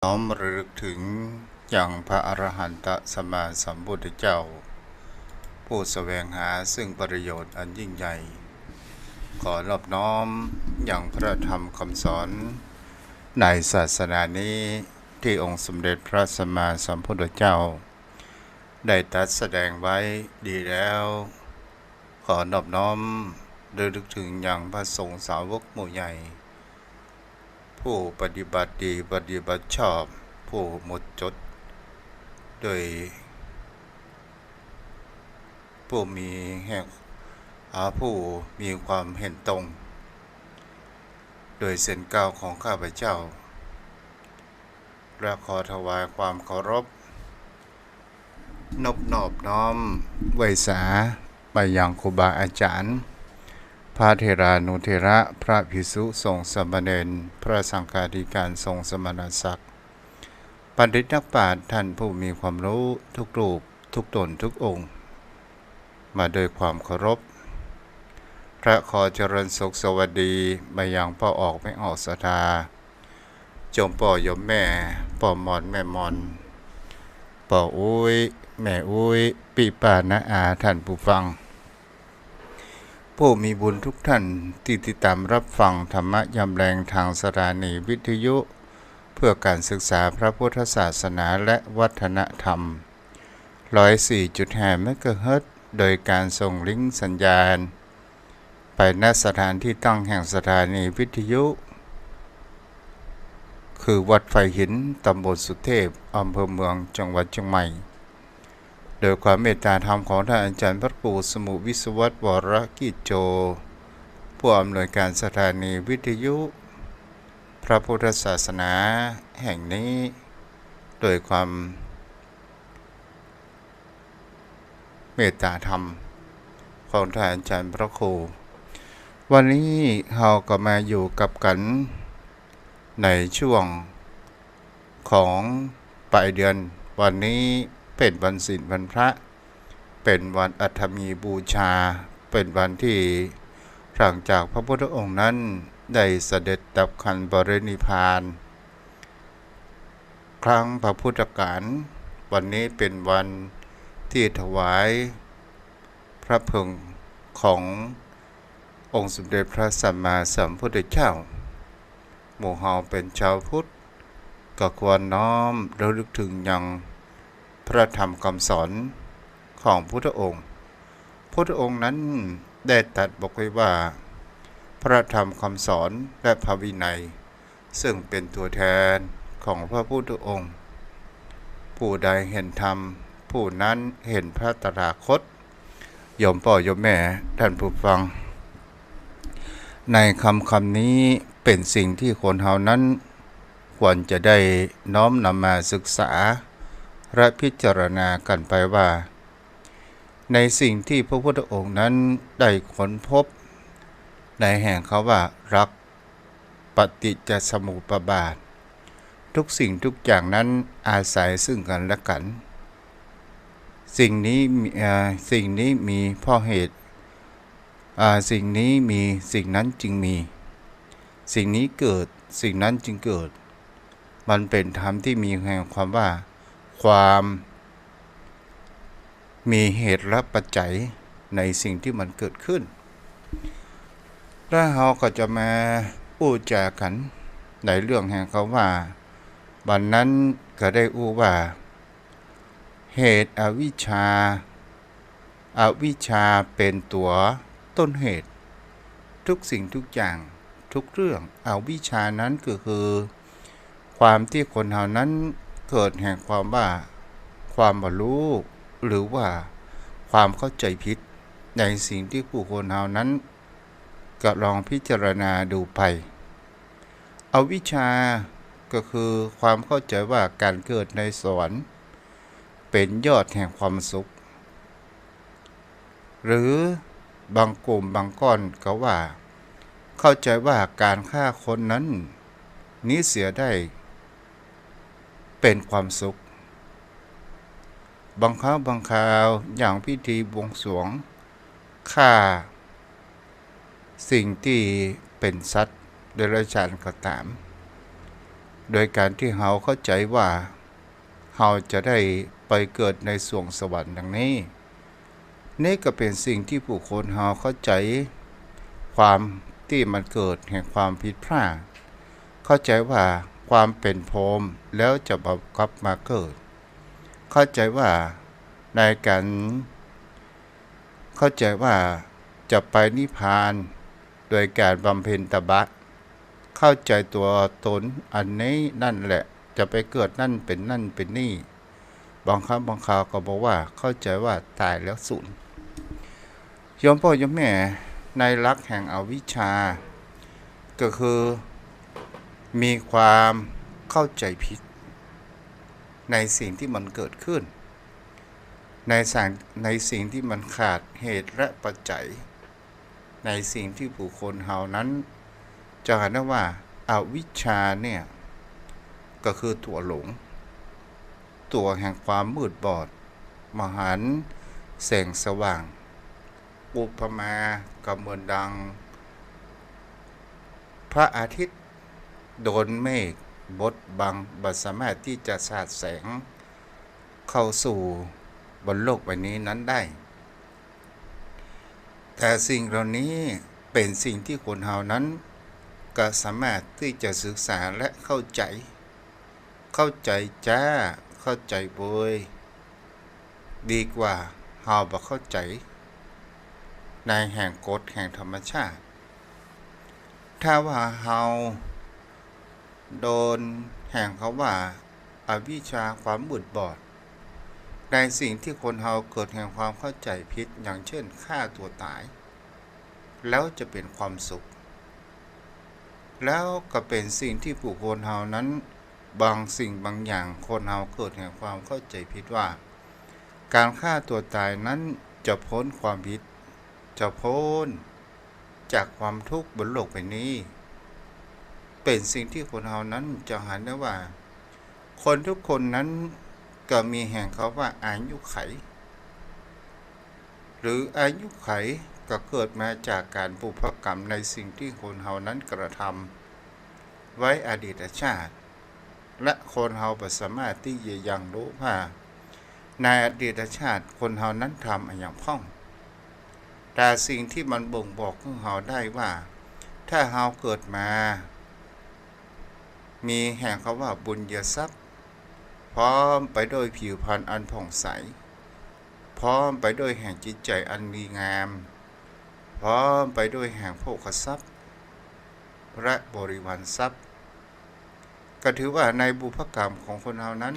น้อมระลึกถึงอย่างพระอรหันตสัมมาสัมพุทธเจ้าผู้แสวงหาซึ่งประโยชน์อันยิ่งใหญ่ขอนอบน้อมอย่างพระธรรมคำสอนในศาสนานี้ที่องค์สมเด็จพระสัมมาสัมพุทธเจ้าได้ตรัสแสดงไว้ดีแล้วขอนอบน้อมระลึกถึงอย่างพระสงฆ์สาวกหมู่ใหญ่ผู้ปฏิบัติดีปฏิบัติชอบผู้หมดจดโดยผู้มีผู้มีความเห็นตรงโดยเส้นก้าวของข้าพเจ้าและขอถวายความเคารพนอบน้อมไว้สาไปยังครูบาอาจารย์พระเถรานุเถระพระภิกษุสงฆ์สามเณรพระสังฆาธิการทรงสมณศักดิ์ปัณฑิตนักปราชญ์ท่านผู้มีความรู้ทุกรูปทุกตนทุกองค์มาโดยความเคารพพระขอเจริญสุขสวัสดีมายังพ่อออกไม่ออกศรัทธาจงป่อยมแม่ป่อมอนแม่มอนป่ออุ้ยแม่อุ้ยปีป่านาอาท่านผู้ฟังผู้มีบุญทุกท่านที่ติดตามรับฟังธรรมะยามแรงทางสถานีวิทยุเพื่อการศึกษาพระพุทธศาสนาและวัฒนธรรม 104.5 เมกะเฮิรตซ์โดยการส่งลิงก์สัญญาณไปณสถานที่ตั้งแห่งสถานีวิทยุคือวัดไฟหินตำบลสุเทพอำเภอเมืองจังหวัดเชียงใหม่โดยความเมตตาธรรมของท่านอาจารย์พระครูสมุวิศวัตรวรกิจโจผู้อำนวยการสถานีวิทยุพระพุทธศาสนาแห่งนี้โดยความเมตตาธรรมของท่านอาจารย์พระครูวันนี้เราก็มาอยู่กับกันในช่วงของปลายเดือนวันนี้เป็นวันศีลวันพระเป็นวันอัฐมีบูชาเป็นวันที่หลังจากพระพุทธองค์นั้นได้เสด็จดับขันธ์ปรินิพพานครั้งพระพุทธกาลวันนี้เป็นวันที่ถวายพระเพลิงขององค์สมเด็จพระสัมมาสัมพุทธเจ้าหมู่เฮาเป็นชาวพุทธก็ควรน้อมระลึกถึงยังพระธรรมคำสอนของพุทธองค์พุทธองค์นั้นได้ตรัสบอกไว้ว่าพระธรรมคำสอนและพระวินัยซึ่งเป็นตัวแทนของพระพุทธองค์ผู้ใดเห็นธรรมผู้นั้นเห็นพระตถาคตโยมพ่อโยมแม่ท่านผู้ฟังในคำนี้เป็นสิ่งที่คนเฮานั้นควรจะได้น้อมนำมาศึกษาและพิจารณากันไปว่าในสิ่งที่พระพุทธองค์นั้นได้ค้นพบในแห่งเขาว่ารักปฏิจจสมุปบาททุกสิ่งทุกอย่างนั้นอาศัยซึ่งกันและกันสิ่งนี้มีเพราะเหตุสิ่งนี้มีสิ่งนั้นจึงมีสิ่งนี้เกิดสิ่งนั้นจึงเกิดมันเป็นธรรมที่มีแห่งความว่าความมีเหตุและปัจจัยในสิ่งที่มันเกิดขึ้นแล้วเราก็จะมาอู้จากันในเรื่องแห่งเขาว่าวันนั้นก็ได้อู้ว่าเหตุอวิชชาเป็นตัวต้นเหตุทุกสิ่งทุกอย่างทุกเรื่องอวิชชานั้นก็คือความที่คนเหล่านั้นเกิดแห่งความว่าความบรรลุหรือว่าความเข้าใจผิดในสิ่งที่ผู้คนเหล่านั้นก็ลองพิจารณาดูไปอวิชชาก็คือความเข้าใจว่าการเกิดในสวรรค์เป็นยอดแห่งความสุขหรือบางกลุ่มบางก้อนก็ว่าเข้าใจว่าการฆ่าคนนั้นนี้เสียได้เป็นความสุขบางครั้งบางคราวอย่างพิธีบวงสรวงฆ่าสิ่งที่เป็นสัตว์เดรัจฉานก็ตาม โดยการที่เฮาเข้าใจว่าเฮาจะได้ไปเกิดในสวงสวรรค์ดังนี้นี่ก็เป็นสิ่งที่ผู้คนเฮาเข้าใจความที่มันเกิดแห่งความผิดพลาดเข้าใจว่าความเป็นพรหมแล้วจะกลับมาเกิดเข้าใจว่าในการเข้าใจว่าจะไปนิพพานโดยการบำเพ็ญตบะเข้าใจตัวตนอันนี้นั่นแหละจะไปเกิดนั่นเป็นนี่บางครั้งบางคราวก็บอกว่าเข้าใจว่าตายแล้วสูญโยมพ่อโยมแม่ในหลักแห่งอวิชชาก็คือมีความเข้าใจผิดในสิ่งที่มันเกิดขึ้นในสิ่งที่มันขาดเหตุและปัจจัยในสิ่งที่ผู้คนเฮานั้นจะเห็นได้ว่าอวิชชาเนี่ยก็คือตัวหลงตัวแห่งความมืดบอดมหันต์แสงสว่างอุปมาก็เหมือนดังพระอาทิตย์โดนเมฆบดบังบ่สามารถที่จะสาดแสงเข้าสู่บนโลกใบนี้นั้นได้แต่สิ่งเหล่านี้เป็นสิ่งที่คนเฮานั้นก็สามารถที่จะศึกษาและเข้าใจจ้าเข้าใจโบยดีกว่าเฮาบ่เข้าใจในแห่งกฎแห่งธรรมชาติถ้าว่าเฮาโดนแห่งเขาว่าอวิชชาความมืดบอดในสิ่งที่คนเฮาเกิดแห่งความเข้าใจผิดอย่างเช่นฆ่าตัวตายแล้วจะเป็นความสุขแล้วก็เป็นสิ่งที่ผู้คนเฮานั้นบางสิ่งบางอย่างคนเฮาเกิดแห่งความเข้าใจผิดว่าการฆ่าตัวตายนั้นจะพ้นความผิดจะพ้นจากความทุกข์บนโลกใบนี้เป็นสิ่งที่คนเฮานั้นจะเห็นได้ว่าคนทุกคนนั้นก็มีแห่งเขาว่าอายุไขหรืออายุไขก็เกิดมาจากการบุพกรรมในสิ่งที่คนเฮานั้นกระทำไว้อดีตชาติและคนเฮาบ่สามารถที่จะยังรู้ว่าในอดีตชาติคนเฮานั้นทำอย่างพ้องแต่สิ่งที่มันบ่งบอกของเฮาได้ว่าถ้าเฮาเกิดมามีแห่งเขาว่าบุญญาทรัพย์พร้อมไปด้วยผิวพรรณอันผ่องใสพร้อมไปด้วยแห่งจิตใจอันดีงามพร้อมไปด้วยแห่งโภคทรัพย์และบริวารทรัพย์ก็ถือว่าในบุพกรรมของคนเฮานั้น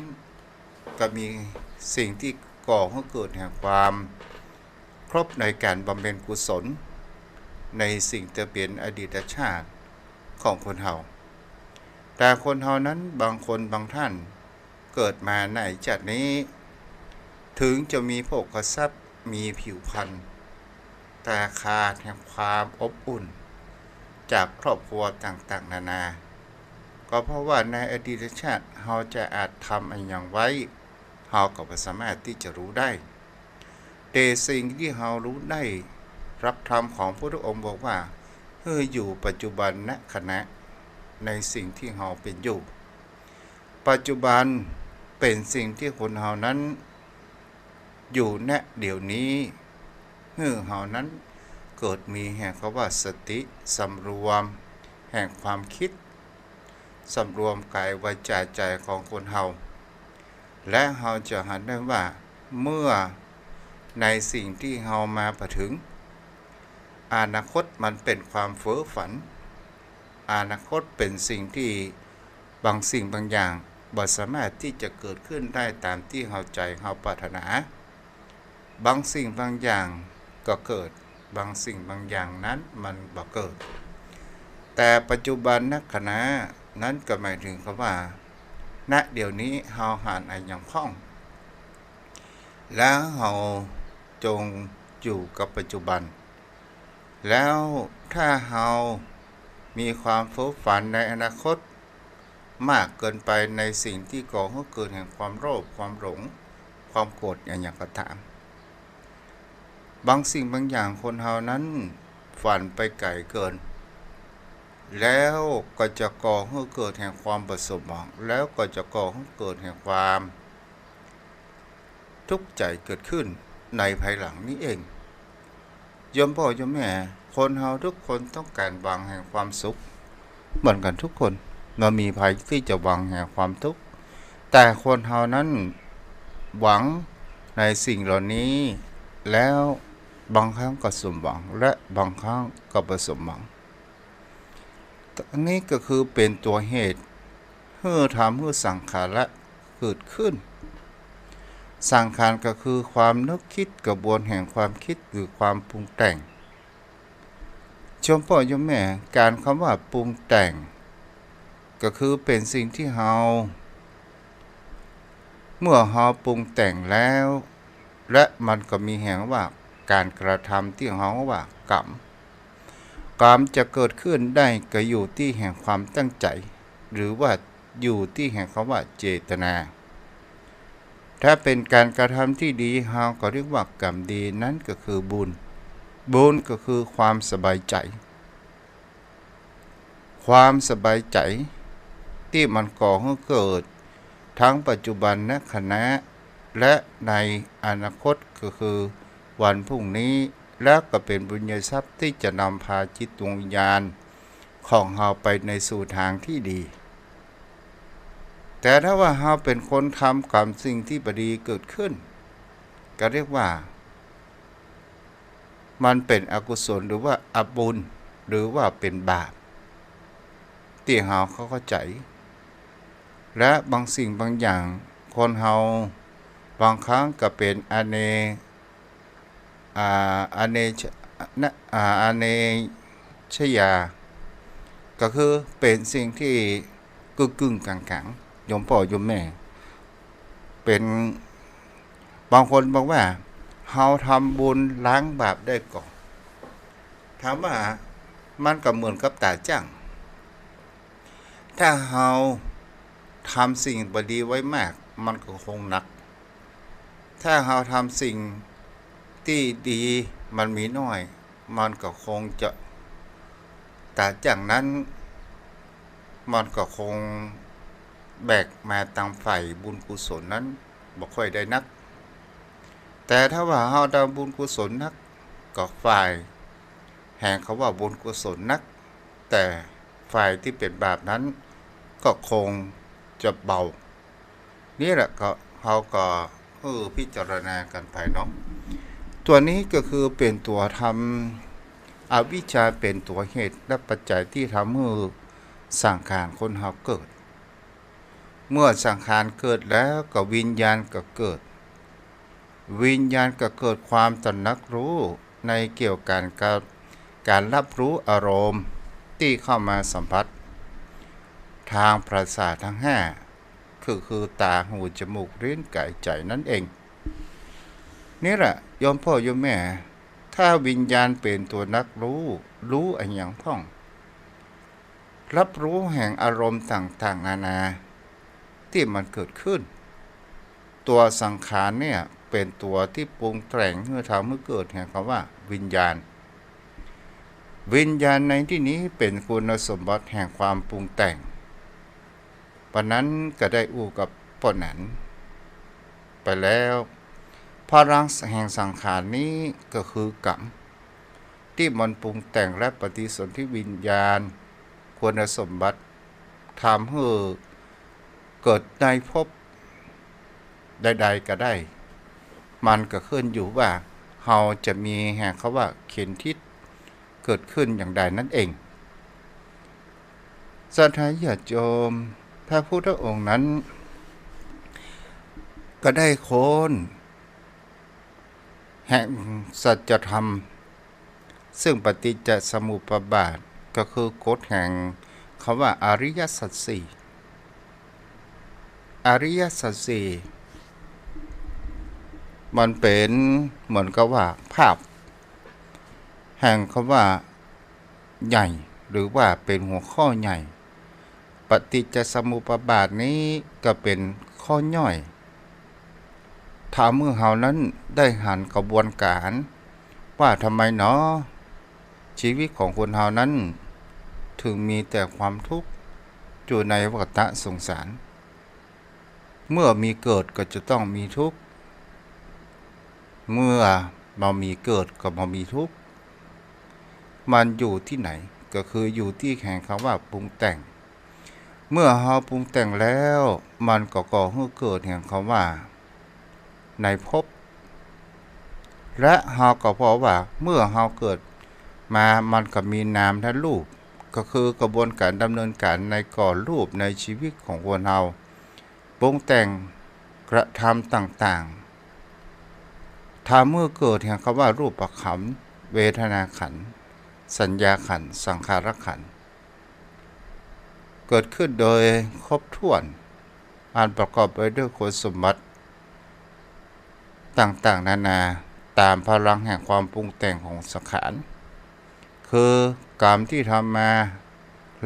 ก็มีสิ่งที่ก่อให้เกิดแห่งความครบในการบำเพ็ญกุศลในสิ่งที่เป็นอดีตชาติของคนเฮาแต่คนเฮานั้นบางคนบางท่านเกิดมาในชาตินี้ถึงจะมีโภคทรัพย์มีผิวพรรณแต่ขาดแห่งความอบอุ่นจากครอบครัวต่างๆนานาก็เพราะว่าในอดีตชาติเฮาจะอาจทำอันอย่างไว้เฮาก็บ่สามารถที่จะรู้ได้แต่สิ่งที่เฮารู้ได้รับธรรมของพระพุทธองค์บอกว่าอยู่ปัจจุบันณขณะในสิ่งที่เฮาเป็นอยู่ปัจจุบันเป็นสิ่งที่คนเฮานั้นอยู่ณเดี๋ยวนี้เฮานั้นเกิดมีแห่งคำว่าสติสำรวมแห่งความคิดสำรวมกายวาจาใจของคนเฮาและเฮาจะเห็นได้ว่าเมื่อในสิ่งที่เฮามาถึงอนาคตมันเป็นความเฟ้อฝันอนาคตเป็นสิ่งที่บางสิ่งบางอย่างบ่สามารถที่จะเกิดขึ้นได้ตามที่เฮาใจเฮาปรารถนาบางสิ่งบางอย่างก็เกิดบางสิ่งบางอย่างนั้นมันบ่เกิดแต่ปัจจุบันณขณะนั้นก็หมายถึงคำว่าณเดี๋ยวนี้เฮาหานอันอย่างพ้องแล้วเฮาจงอยู่กับปัจจุบันแล้วถ้าเฮามีความใฝ่ฝันในอนาคตมากเกินไปในสิ่งที่ก่อให้เกิดแห่งความโลภความหลงความโกรธอย่างก็ตามบางสิ่งบางอย่างคนเฮานั้นฝันไปไกลเกิน แล้วก็จะก่อให้เกิดแห่งความประสมหวังแล้วก็จะก่อให้เกิดแห่งความทุกข์ใจเกิดขึ้นในภายหลังนี้เองโยมพ่อโยมแม่คนเฮาทุกคนต้องการหวังแห่งความสุขเหมือนกันทุกคนเรามีภัยที่จะหวังแห่งความทุกข์แต่คนเฮานั้นหวังในสิ่งเหล่านี้แล้วบางครั้งก็สมหวังและบางครั้งก็ประสมหวังอันนี้ก็คือเป็นตัวเหตุให้ทำให้สังขารเกิดขึ้นสังขารก็คือความนึกคิดกระบวนแห่งความคิดหรือความปรุงแต่งชมพ่อชมแม่การคำว่าปรุงแต่งก็คือเป็นสิ่งที่เมื่อเราปรุงแต่งแล้วและมันก็มีแห่งว่าการกระทำที่เราว่ากรรมจะเกิดขึ้นได้ก็อยู่ที่แห่งความตั้งใจหรือว่าอยู่ที่แห่งคำว่าเจตนาถ้าเป็นการกระทำที่ดีเราก็เรียกว่ากรรมดีนั้นก็คือบุญก็คือความสบายใจที่มันก่อให้เกิดทั้งปัจจุบันณขณะและในอนาคตก็คือวันพรุ่งนี้และก็เป็นบุญญาทรัพย์ที่จะนำพาจิตดวงวิญญาณของเราไปในสู่ทางที่ดีแต่ถ้าว่าเราเป็นคนทำกรรมสิ่งที่บดีเกิดขึ้นก็เรียกว่ามันเป็นอกุศลหรือว่าอบุญหรือว่าเป็นบาปที่เราเข้าใจและบางสิ่งบางอย่างคนเราบางครั้งก็เป็นอเนชยาก็คือเป็นสิ่งที่กึ่งกลางๆโยมพ่อโยมแม่เป็นบางคนบอกว่าเฮาทำบุญล้างบาปได้ก่อนถามว่ามันก็เหมือนกับตาจ้างถ้าเฮาทำสิ่งบดีไว้มากมันก็คงหนักถ้าเราทำสิ่งที่ดีมันมีน้อยมันก็คงจะแต่จากนั้นมันก็คงแบกมาตามฝ่ายบุญกุศลนั้นบ่ค่อยได้นักแต่ถ้าว่าเราทำบุญกุศลนักก็ฝ่ายแห่งเขาว่าบุญกุศลนักแต่ฝ่ายที่เป็นบาปนั้นก็คงจะเบานี่แหละก็เขาก็พิจารณากันไปเนาะตัวนี้ก็คือเป็นตัวทำอวิชชาเป็นตัวเหตุและปัจจัยที่ทำให้สังขารคนเราเกิดเมื่อสังขารเกิดแล้วก็วิญญาณก็เกิดความตระหนักรู้ในเกี่ยวกับการรับรู้อารมณ์ที่เข้ามาสัมผัสทางประสาททั้งห้าคือตาหูจมูกลิ้นกายใจนั่นเองนี่แหละโยมพ่อโยมแม่ถ้าวิญญาณเป็นตัวนักรู้อันอย่างพ่องรับรู้แห่งอารมณ์ต่างๆนานาที่มันเกิดขึ้นตัวสังขารเนี่ยเป็นตัวที่ปรุงแต่งเพื่อทำให้เกิดแห่งคำว่าวิญญาณในที่นี้เป็นคุณสมบัติแห่งความปรุงแต่งปะนั้นก็ได้อู้กับปะนั้นไปแล้วพลังแห่งสังขารนี้ก็คือกรรมที่มันปรุงแต่งและปฏิสนธิวิญญาณคุณสมบัติทำให้เกิดในภพใดๆก็ได้มันก็ขึ้นอยู่ว่าเราจะมีแห่งเขาว่าเข็นทิศเกิดขึ้นอย่างใดนั่นเองศรัทธาญาติโยมพระพุทธองค์นั้นก็ได้โค้นแห่งสัจธรรมซึ่งปฏิจจสมุปบาทก็คือกฎแห่งคำว่าอริยสัจสี่มันเป็นเหมือนกับว่าภาพแห่งคำว่าใหญ่หรือว่าเป็นหัวข้อใหญ่ปฏิจจสมุปบาทนี้ก็เป็นข้อย่อยถ้าเมื่อเฮานั้นได้หันกระบวนการว่าทำไมเนาะชีวิตของคนเฮานั้น ถึงมีแต่ความทุกข์อยู่ในวัฏสงสารเมื่อมีเกิดก็จะต้องมีทุกข์เมื่อมามีเกิดก็มามีทุกข์มันอยู่ที่ไหนก็คืออยู่ที่แห่งคำว่าปรุงแต่งเมื่อเราปรุงแต่งแล้วมันก็ก่อให้เกิดแห่งคำว่าในภพและเราก็เพราะว่าเมื่อเราเกิดมามันก็มีนามและรูปก็คือกระบวนการดำเนินการในก่อรูปในชีวิตของคนเราปรุงแต่งกระทำต่างๆถ้าเมื่อเกิดแห่งคำว่ารูปขันธ์เวทนาขันธ์สัญญาขันธ์สังขารขันธ์เกิดขึ้นโดยครบถ้วนอันประกอบไปด้วยคุณสมบัติต่างๆนานาตามพลังแห่งความปรุงแต่งของสังขารคือกรรมที่ทำมา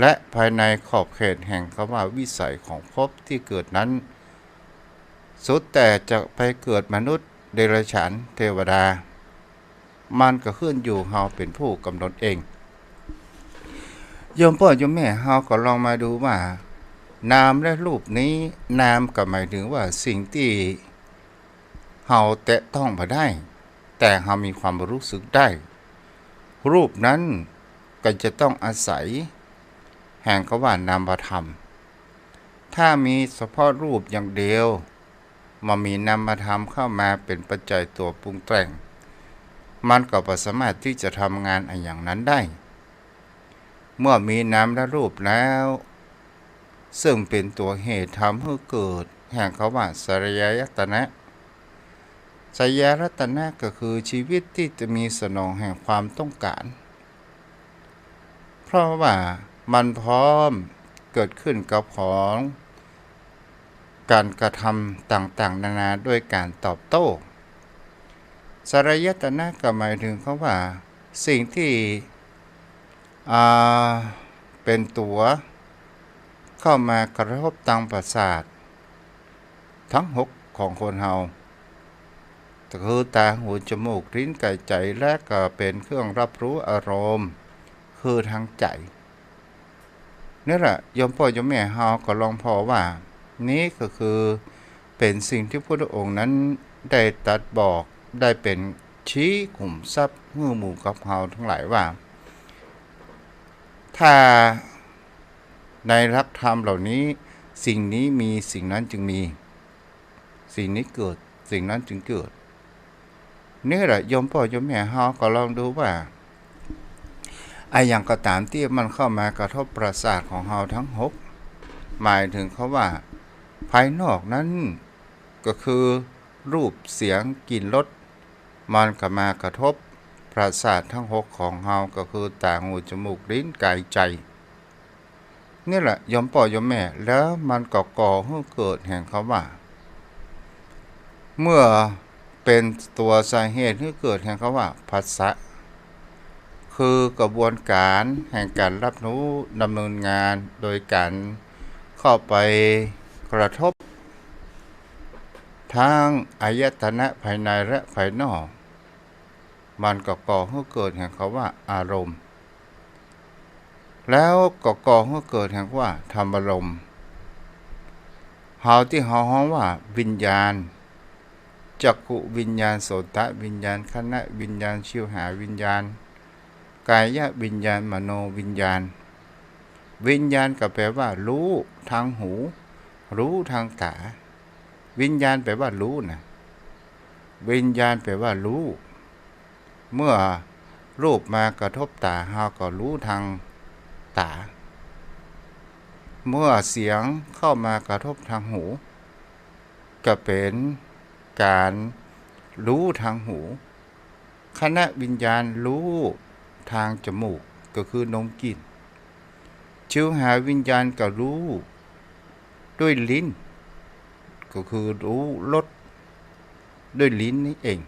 และภายในขอบเขตแห่งคำว่าวิสัยของภพที่เกิดนั้นสุดแต่จะไปเกิดมนุษย์เดรัจฉานเทวดามันก็ขึ้นอยู่เฮาเป็นผู้กำหนดเองโยมพ่อโยมแม่เฮาก็ลองมาดูว่านามและรูปนี้นามก็หมายถึงว่าสิ่งที่เฮาแตะต้องมาได้แต่เฮามีความรู้สึกได้รูปนั้นก็จะต้องอาศัยแห่งคำว่านามธรรมถ้ามีเฉพาะรูปอย่างเดียวมามีนามธรรมเข้ามาเป็นปัจจัยตัวปรุงแต่งมันก็บ่สามารถที่จะทำงานอย่างนั้นได้เมื่อมีนามและรูปแล้วซึ่งเป็นตัวเหตุทำให้เกิดแห่งคำว่าสลายตนะสลายตนะก็คือชีวิตที่จะมีสนองแห่งความต้องการเพราะว่ามันพร้อมเกิดขึ้นกับของการกระทำต่างๆนานาด้วยการตอบโต้สลายตนะก็หมายถึงคำว่าสิ่งที่เป็นตัวเข้ามากระทบทางประสาททั้ง6ของคนเฮาคือตาหูจมูกลิ้นกายใจและก็เป็นเครื่องรับรู้อารมณ์คือทางใจนี่แหละโยมพ่อโยมแม่เฮาก็ลองพอว่านี้ก็คือเป็นสิ่งที่พระองค์นั้นได้ตรัสบอกได้เป็นชี้ขุมทรัพย์เมื่อหมู่กับเฮาทั้งหลายว่าถ้าในหลักธรรมเหล่านี้สิ่งนี้มีสิ่งนั้นจึงมีสิ่งนี้เกิดสิ่งนั้นจึงเกิดนี่แหละโยมพ่อโยมแม่เฮาก็ลองดูว่าอย่างก็ตามที่มันเข้ามากระทบประสาทของเฮาทั้ง6หมายถึงเขาว่าภายนอกนั้นก็คือรูปเสียงกลิ่นรสมันก็มากระทบประสาททั้ง6ของเฮาก็คือตาหูจมูกลิ้นกายใจนี่แหละโยมพ่อโยมแม่แล้วมันก็ก่อให้เกิดแห่งคำว่าเมื่อเป็นตัวสาเหตุให้เกิดแห่งคำว่าผัสสะคือกระบวนการแห่งการรับรู้ดำเนินงานโดยการเข้าไปกระทบทางอายตนะภายในและภายนอกมันก็ก่อให้เกิดแห่งคำว่าอารมณ์แล้วก็ก่อให้เกิดแห่งว่าธรรมารมณ์เฮาที่เฮาฮ้องว่าวิญญาณจักขุวิญญาณโสตวิญญาณคณะวิญญาณชิวหาวิญญาณกายวิญญาณมโนวิญญาณวิญญาณก็แปลว่ารู้ทางหูรู้ทางตาวิญญาณแปลว่ารู้นะวิญญาณแปลว่ารู้เมื่อรูปมากระทบตาเฮาก็รู้ทางตาเมื่อเสียงเข้ามากระทบทางหูก็เป็นการรู้ทางหูคณะวิญญาณรู้ทางจมูกก็คือนมกลิ่นชิวหาวิญญาณก็รู้ด้วยลิ้นก็คือรู้รสด้วยลิ้นนี่เอง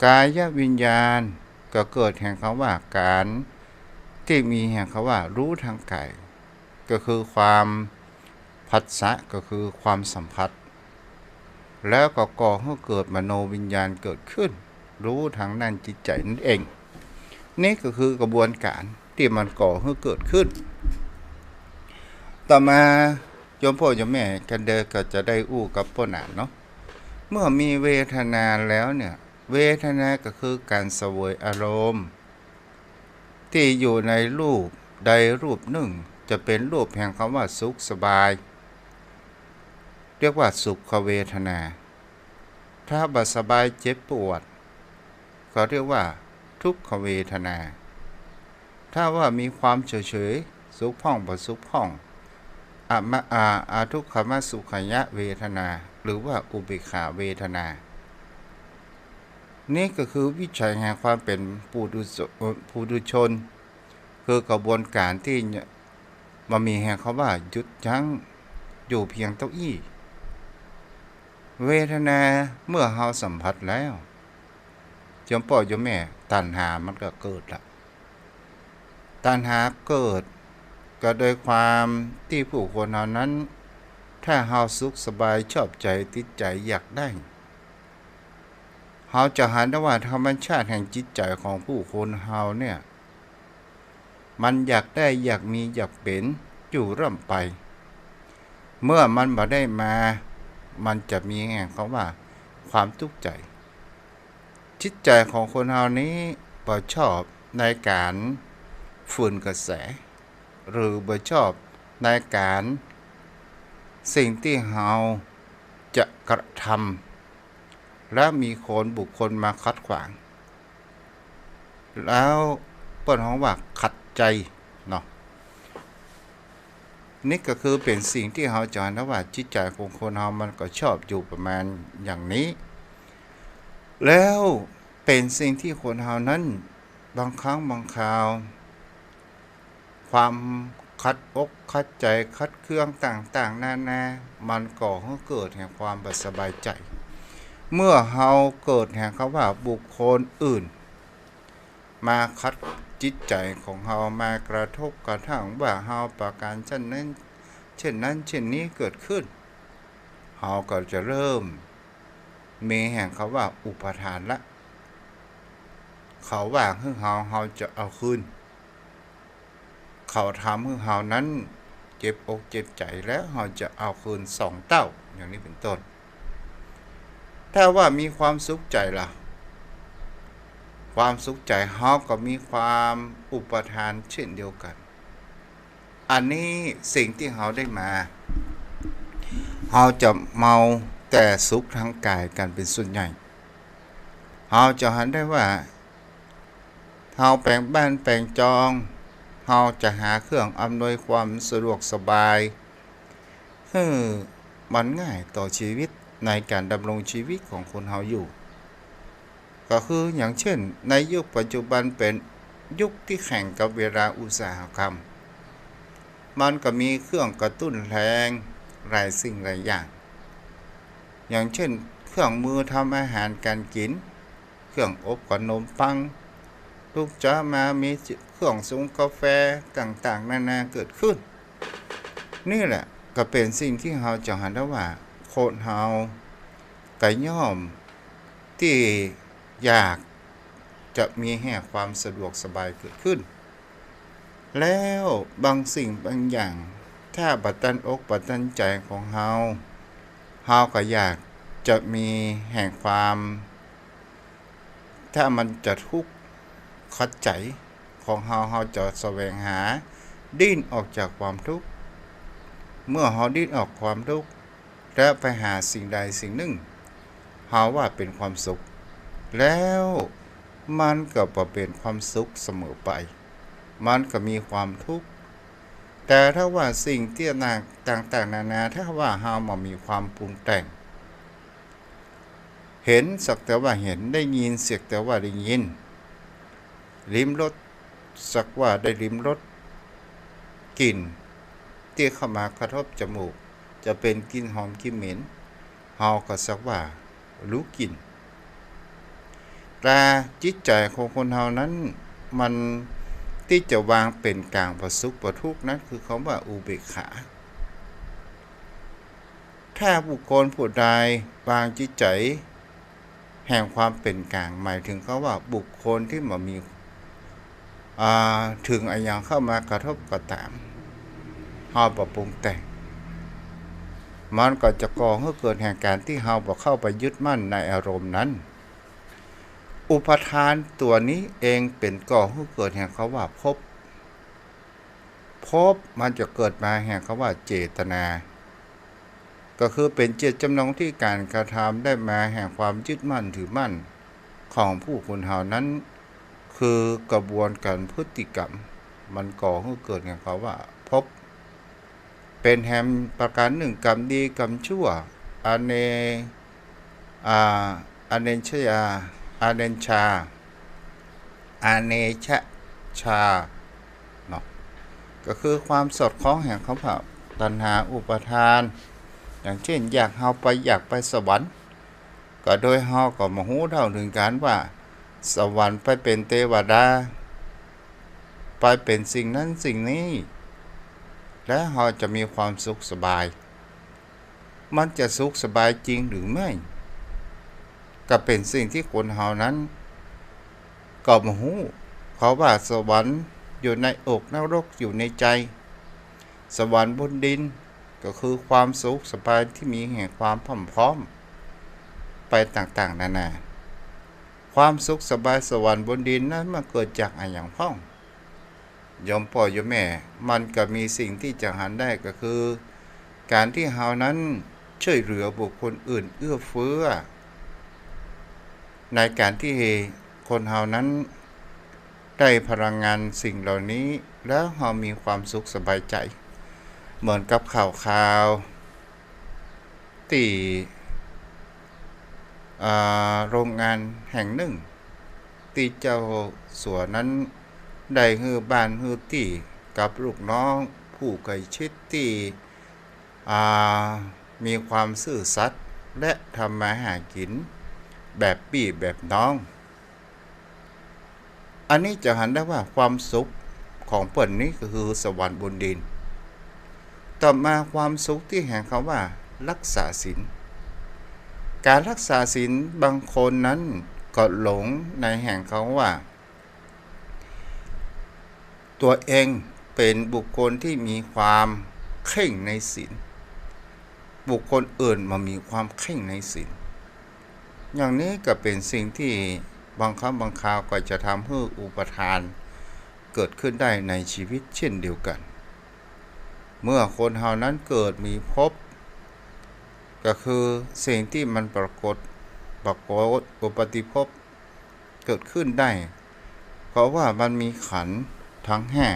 กายวิญญาณก็เกิดแห่งคำว่าการที่มีแห่งคำว่ารู้ทางกายก็คือความผัสสะก็คือความสัมผัสแล้วก็ก่อให้เกิดมโนวิญญาณเกิดขึ้นรู้ทางด้านจิตใจนั่นเองนี่ก็คือกระบวนการ ที่มันก่อให้เกิดขึ้นต่อมาโยมพ่อโยมแม่กันเดก็จะได้อู้กับพ่อหนานเนาะเมื่อมีเวทนาแล้วเนี่ยเวทนาก็คือการเสวยอารมณ์ที่อยู่ในรูปใดรูปหนึ่งจะเป็นรูปแห่งคำว่าสุขสบายเรียกว่าสุขเวทนาถ้าบ่สบายเจ็บปวดก็เรียกว่าทุกขเวทนาถ้าว่ามีความเฉยๆสุขพ่องบ่สุขพ่องอาทุกขมสุขยะเวทนาหรือว่าอุเบกขาเวทนานี่ก็คือวิจัยแห่งความเป็นปุถุชนคือกระบวนการที่มันมีแห่งเขาว่าหยุดยั้งอยู่เพียงเต้าอี้เวทนาเมื่อเฮาสัมผัสแล้วโยมพ่อโยมแม่ตัณหามันก็เกิดละตัณหาเกิดก็โดยความที่ผู้คนเหล่านั้นถ้าเฮาสุขสบายชอบใจติดใจอยากได้เฮาจะหันได้ว่าธรรมชาติแห่งจิตใจของผู้คนเฮาเนี่ยมันอยากได้อยากมีอยากเป็นอยู่ร่ำไปเมื่อมันบ่ได้มามันจะมีแห่งเขาว่าความทุกข์ใจจิตใจของคนเฮานี้บ่ชอบในการฝืนกระแสหรือบ่ชอบในการสิ่งที่เฮาจะกระทำและมีคนบุคคลมาขัดขวางแล้วเปิ้นฮ้องว่าขัดใจเนาะนี่ก็คือเป็นสิ่งที่เฮาจะเห็นว่าจิตใจของคนเฮามันก็ชอบอยู่ประมาณอย่างนี้แล้วเป็นสิ่งที่คนเฮานั้นบางครั้งบางคราวความคัดอกคัดใจคัดเครื่องต่างๆนานามันก่อให้เกิดแห่งความบ่สบายใจเมื่อเฮาเกิดแห่งคำว่าบุคคลอื่นมาคัดจิตใจของเฮามากระทบกระทั่งว่าเฮาประการเช่นนั้นเช่นนี้เกิดขึ้นเฮาก็จะเริ่มมีแห่งคำว่าอุปทานละเขาว่าให้เฮาจะเอาคืนเขาทำให้เฮานั้นเจ็บอกเจ็บใจแล้วเฮาจะเอาคืน2 เท่าอย่างนี้เป็นต้นถ้าว่ามีความสุขใจล่ะความสุขใจเฮาก็มีความอุปทานเช่นเดียวกันอันนี้สิ่งที่เฮาได้มาเฮาจะเมาแต่สุขทางกายกันเป็นส่วนใหญ่เฮาจะหันได้ว่าเฮาแปลงบ้านแปลงจองเฮาจะหาเครื่องอำนวยความสะดวกสบายมันง่ายต่อชีวิตในการดำรงชีวิตของคนเฮาอยู่ก็คืออย่างเช่นในยุคปัจจุบันเป็นยุคที่แข่งกับเวลาอุตสาหกรรมมันก็มีเครื่องกระตุ้นแรงหลายสิ่งหลายอย่างเช่นเครื่องมือทำอาหารการกินเครื่องอบขนมปังลูกจ้ามามีเครื่องชงกาแฟต่างๆนานาเกิดขึ้นนี่แหละก็เป็นสิ่งที่เฮาจะหันได้ว่าคนเฮาก็ย่อมที่อยากจะมีแห่ความสะดวกสบายเกิดขึ้นแล้วบางสิ่งบางอย่างถ้าบัดตันอกบัดตันใจของเฮาก็อยากจะมีแห่งความถ้ามันจะทุกข์ขัดใจของเฮาจะแสวงหาดิ้นออกจากความทุกข์เมื่อเฮาดิ้นออกความทุกข์และไปหาสิ่งใดสิ่งหนึ่งเฮาว่าเป็นความสุขแล้วมันก็บ่เป็นความสุขเสมอไปมันก็มีความทุกข์แต่ถ้าว่าสิ่งที่ต่างๆนานาถ้าว่าเฮาบ่มีความปรุงแต่งเห็นสักแต่ว่าเห็นได้ยินเสียงแต่ว่าได้ยินลิ้มรสสักว่าได้ลิ้มรสกลิ่นที่เข้ามากระทบจมูกจะเป็นกลิ่นหอมกลิ่นเหม็นเฮาก็สักว่ารู้กลิ่นแต่จิตใจของคนเฮานั้นมันที่จะวางเป็นกลางบ่สุขบ่ทุกข์นั้นคือคำว่าอุเบกขาถ้าบุคคลผู้ใดวางจิตใจแห่งความเป็นกลางหมายถึงเขาว่าบุคคลที่บ่มี ถึงอะไรอย่างเข้ามากระทบก็ตามเฮาบ่ปรุงแต่งมันก็จะก่อให้เกิดแห่งการที่เฮาบ่เข้าไปยึดมั่นในอารมณ์นั้นอุปทานตัวนี้เองเป็นก่อให้เกิดแห่งคำว่าภพมันจะเกิดมาแห่งคำว่าเจตนาก็คือเป็นเจตจำนงที่การกระทำได้มาแห่งความยึดมั่นถือมั่นของผู้คนเฮานั้นคือกระบวนการพฤติกรรมมันก่อให้เกิดแห่งคำว่าภพเป็นแห่งประการหนึ่งกรรมดีกรรมชั่วอเนชยาอเนชาอเนชชาเนาะก็คือความสดคล้องแห่งคำว่าตัณหาอุปทานอย่างเช่นอยากไปสวรรค์ก็โดยเฮาก็มาฮู้เท่าถึงการว่าสวรรค์ไปเป็นเทวดาไปเป็นสิ่งนั้นสิ่งนี้และเฮาจะมีความสุขสบายมันจะสุขสบายจริงหรือไม่ก็เป็นสิ่งที่คนเฮานั้นก็มาฮู้เขาว่าสวรรค์อยู่ในอกนรกอยู่ในใจสวรรค์บนดินก็คือความสุขสบายที่มีแห่งความพร้อมไปต่างๆนานาความสุขสบายสวรรค์บนดินนั้นมันเกิดจากอะไรอย่างพ้องยมพ่อยมแม่มันก็มีสิ่งที่จะหันได้ก็คือการที่เฮานั้นช่วยเหลือบุคคลอื่นเอื้อเฟื้อในการที่คนเฮานั้นได้พลังงานสิ่งเหล่านี้แล้วเฮามีความสุขสบายใจเหมือนกับข่าวที่โรงงานแห่งหนึ่งที่เจ้าสัวนั้นได้ฮือบ้านฮือที่กับลูกน้องผู้ใกล้ชิดที่มีความซื่อสัตย์และทำมาหากินแบบพี่แบบน้องอันนี้จะหันได้ว่าความสุขของเปิ่นนี้ก็คือสวรรค์บนดินต่อมาความสุขที่แห่งคำว่ารักษาศีลการรักษาศีลบางคนนั้นก็หลงในแห่งเขาว่าตัวเองเป็นบุคคลที่มีความเข่งในศีลบุคคลอื่นมามีความเข่งในศีลอย่างนี้ก็เป็นสิ่งที่บางครั้งบางคราวก็จะทำให้อุปทานเกิดขึ้นได้ในชีวิตเช่นเดียวกันเมื่อคนเฮานั้นเกิดมีภพก็คือสิ่งที่มันปรากฏอุปติภพเกิดขึ้นได้เพราะว่ามันมีขันธ์ทั้งห้า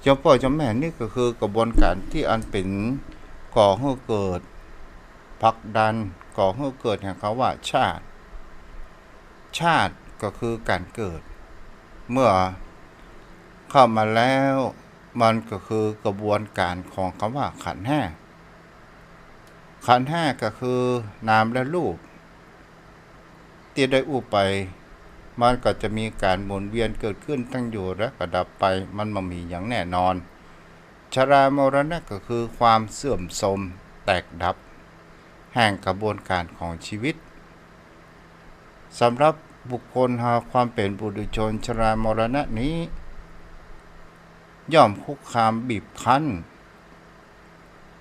เจ้าพ่อเจ้าแม่นี่ก็คือกระบวนการที่อันเป็นก่อให้เกิดผลักดันก่อให้เกิดแห่งคำว่าชาติก็คือการเกิดเมื่อเข้ามาแล้วมันก็คือกระบวนการของคำว่าขันธ์ห้าก็คือนามและรูปที่ได้อุปไปมันก็จะมีการหมุนเวียนเกิดขึ้นตั้งอยู่และก็ดับไปมันไม่มีอย่างแน่นอนชรามรณะก็คือความเสื่อมโทรมแตกดับแห่งกระบวนการของชีวิตสำหรับบุคคลหาความเป็นปุถุชนชรามรณะนี้ย่อมคุกคามบีบคั้น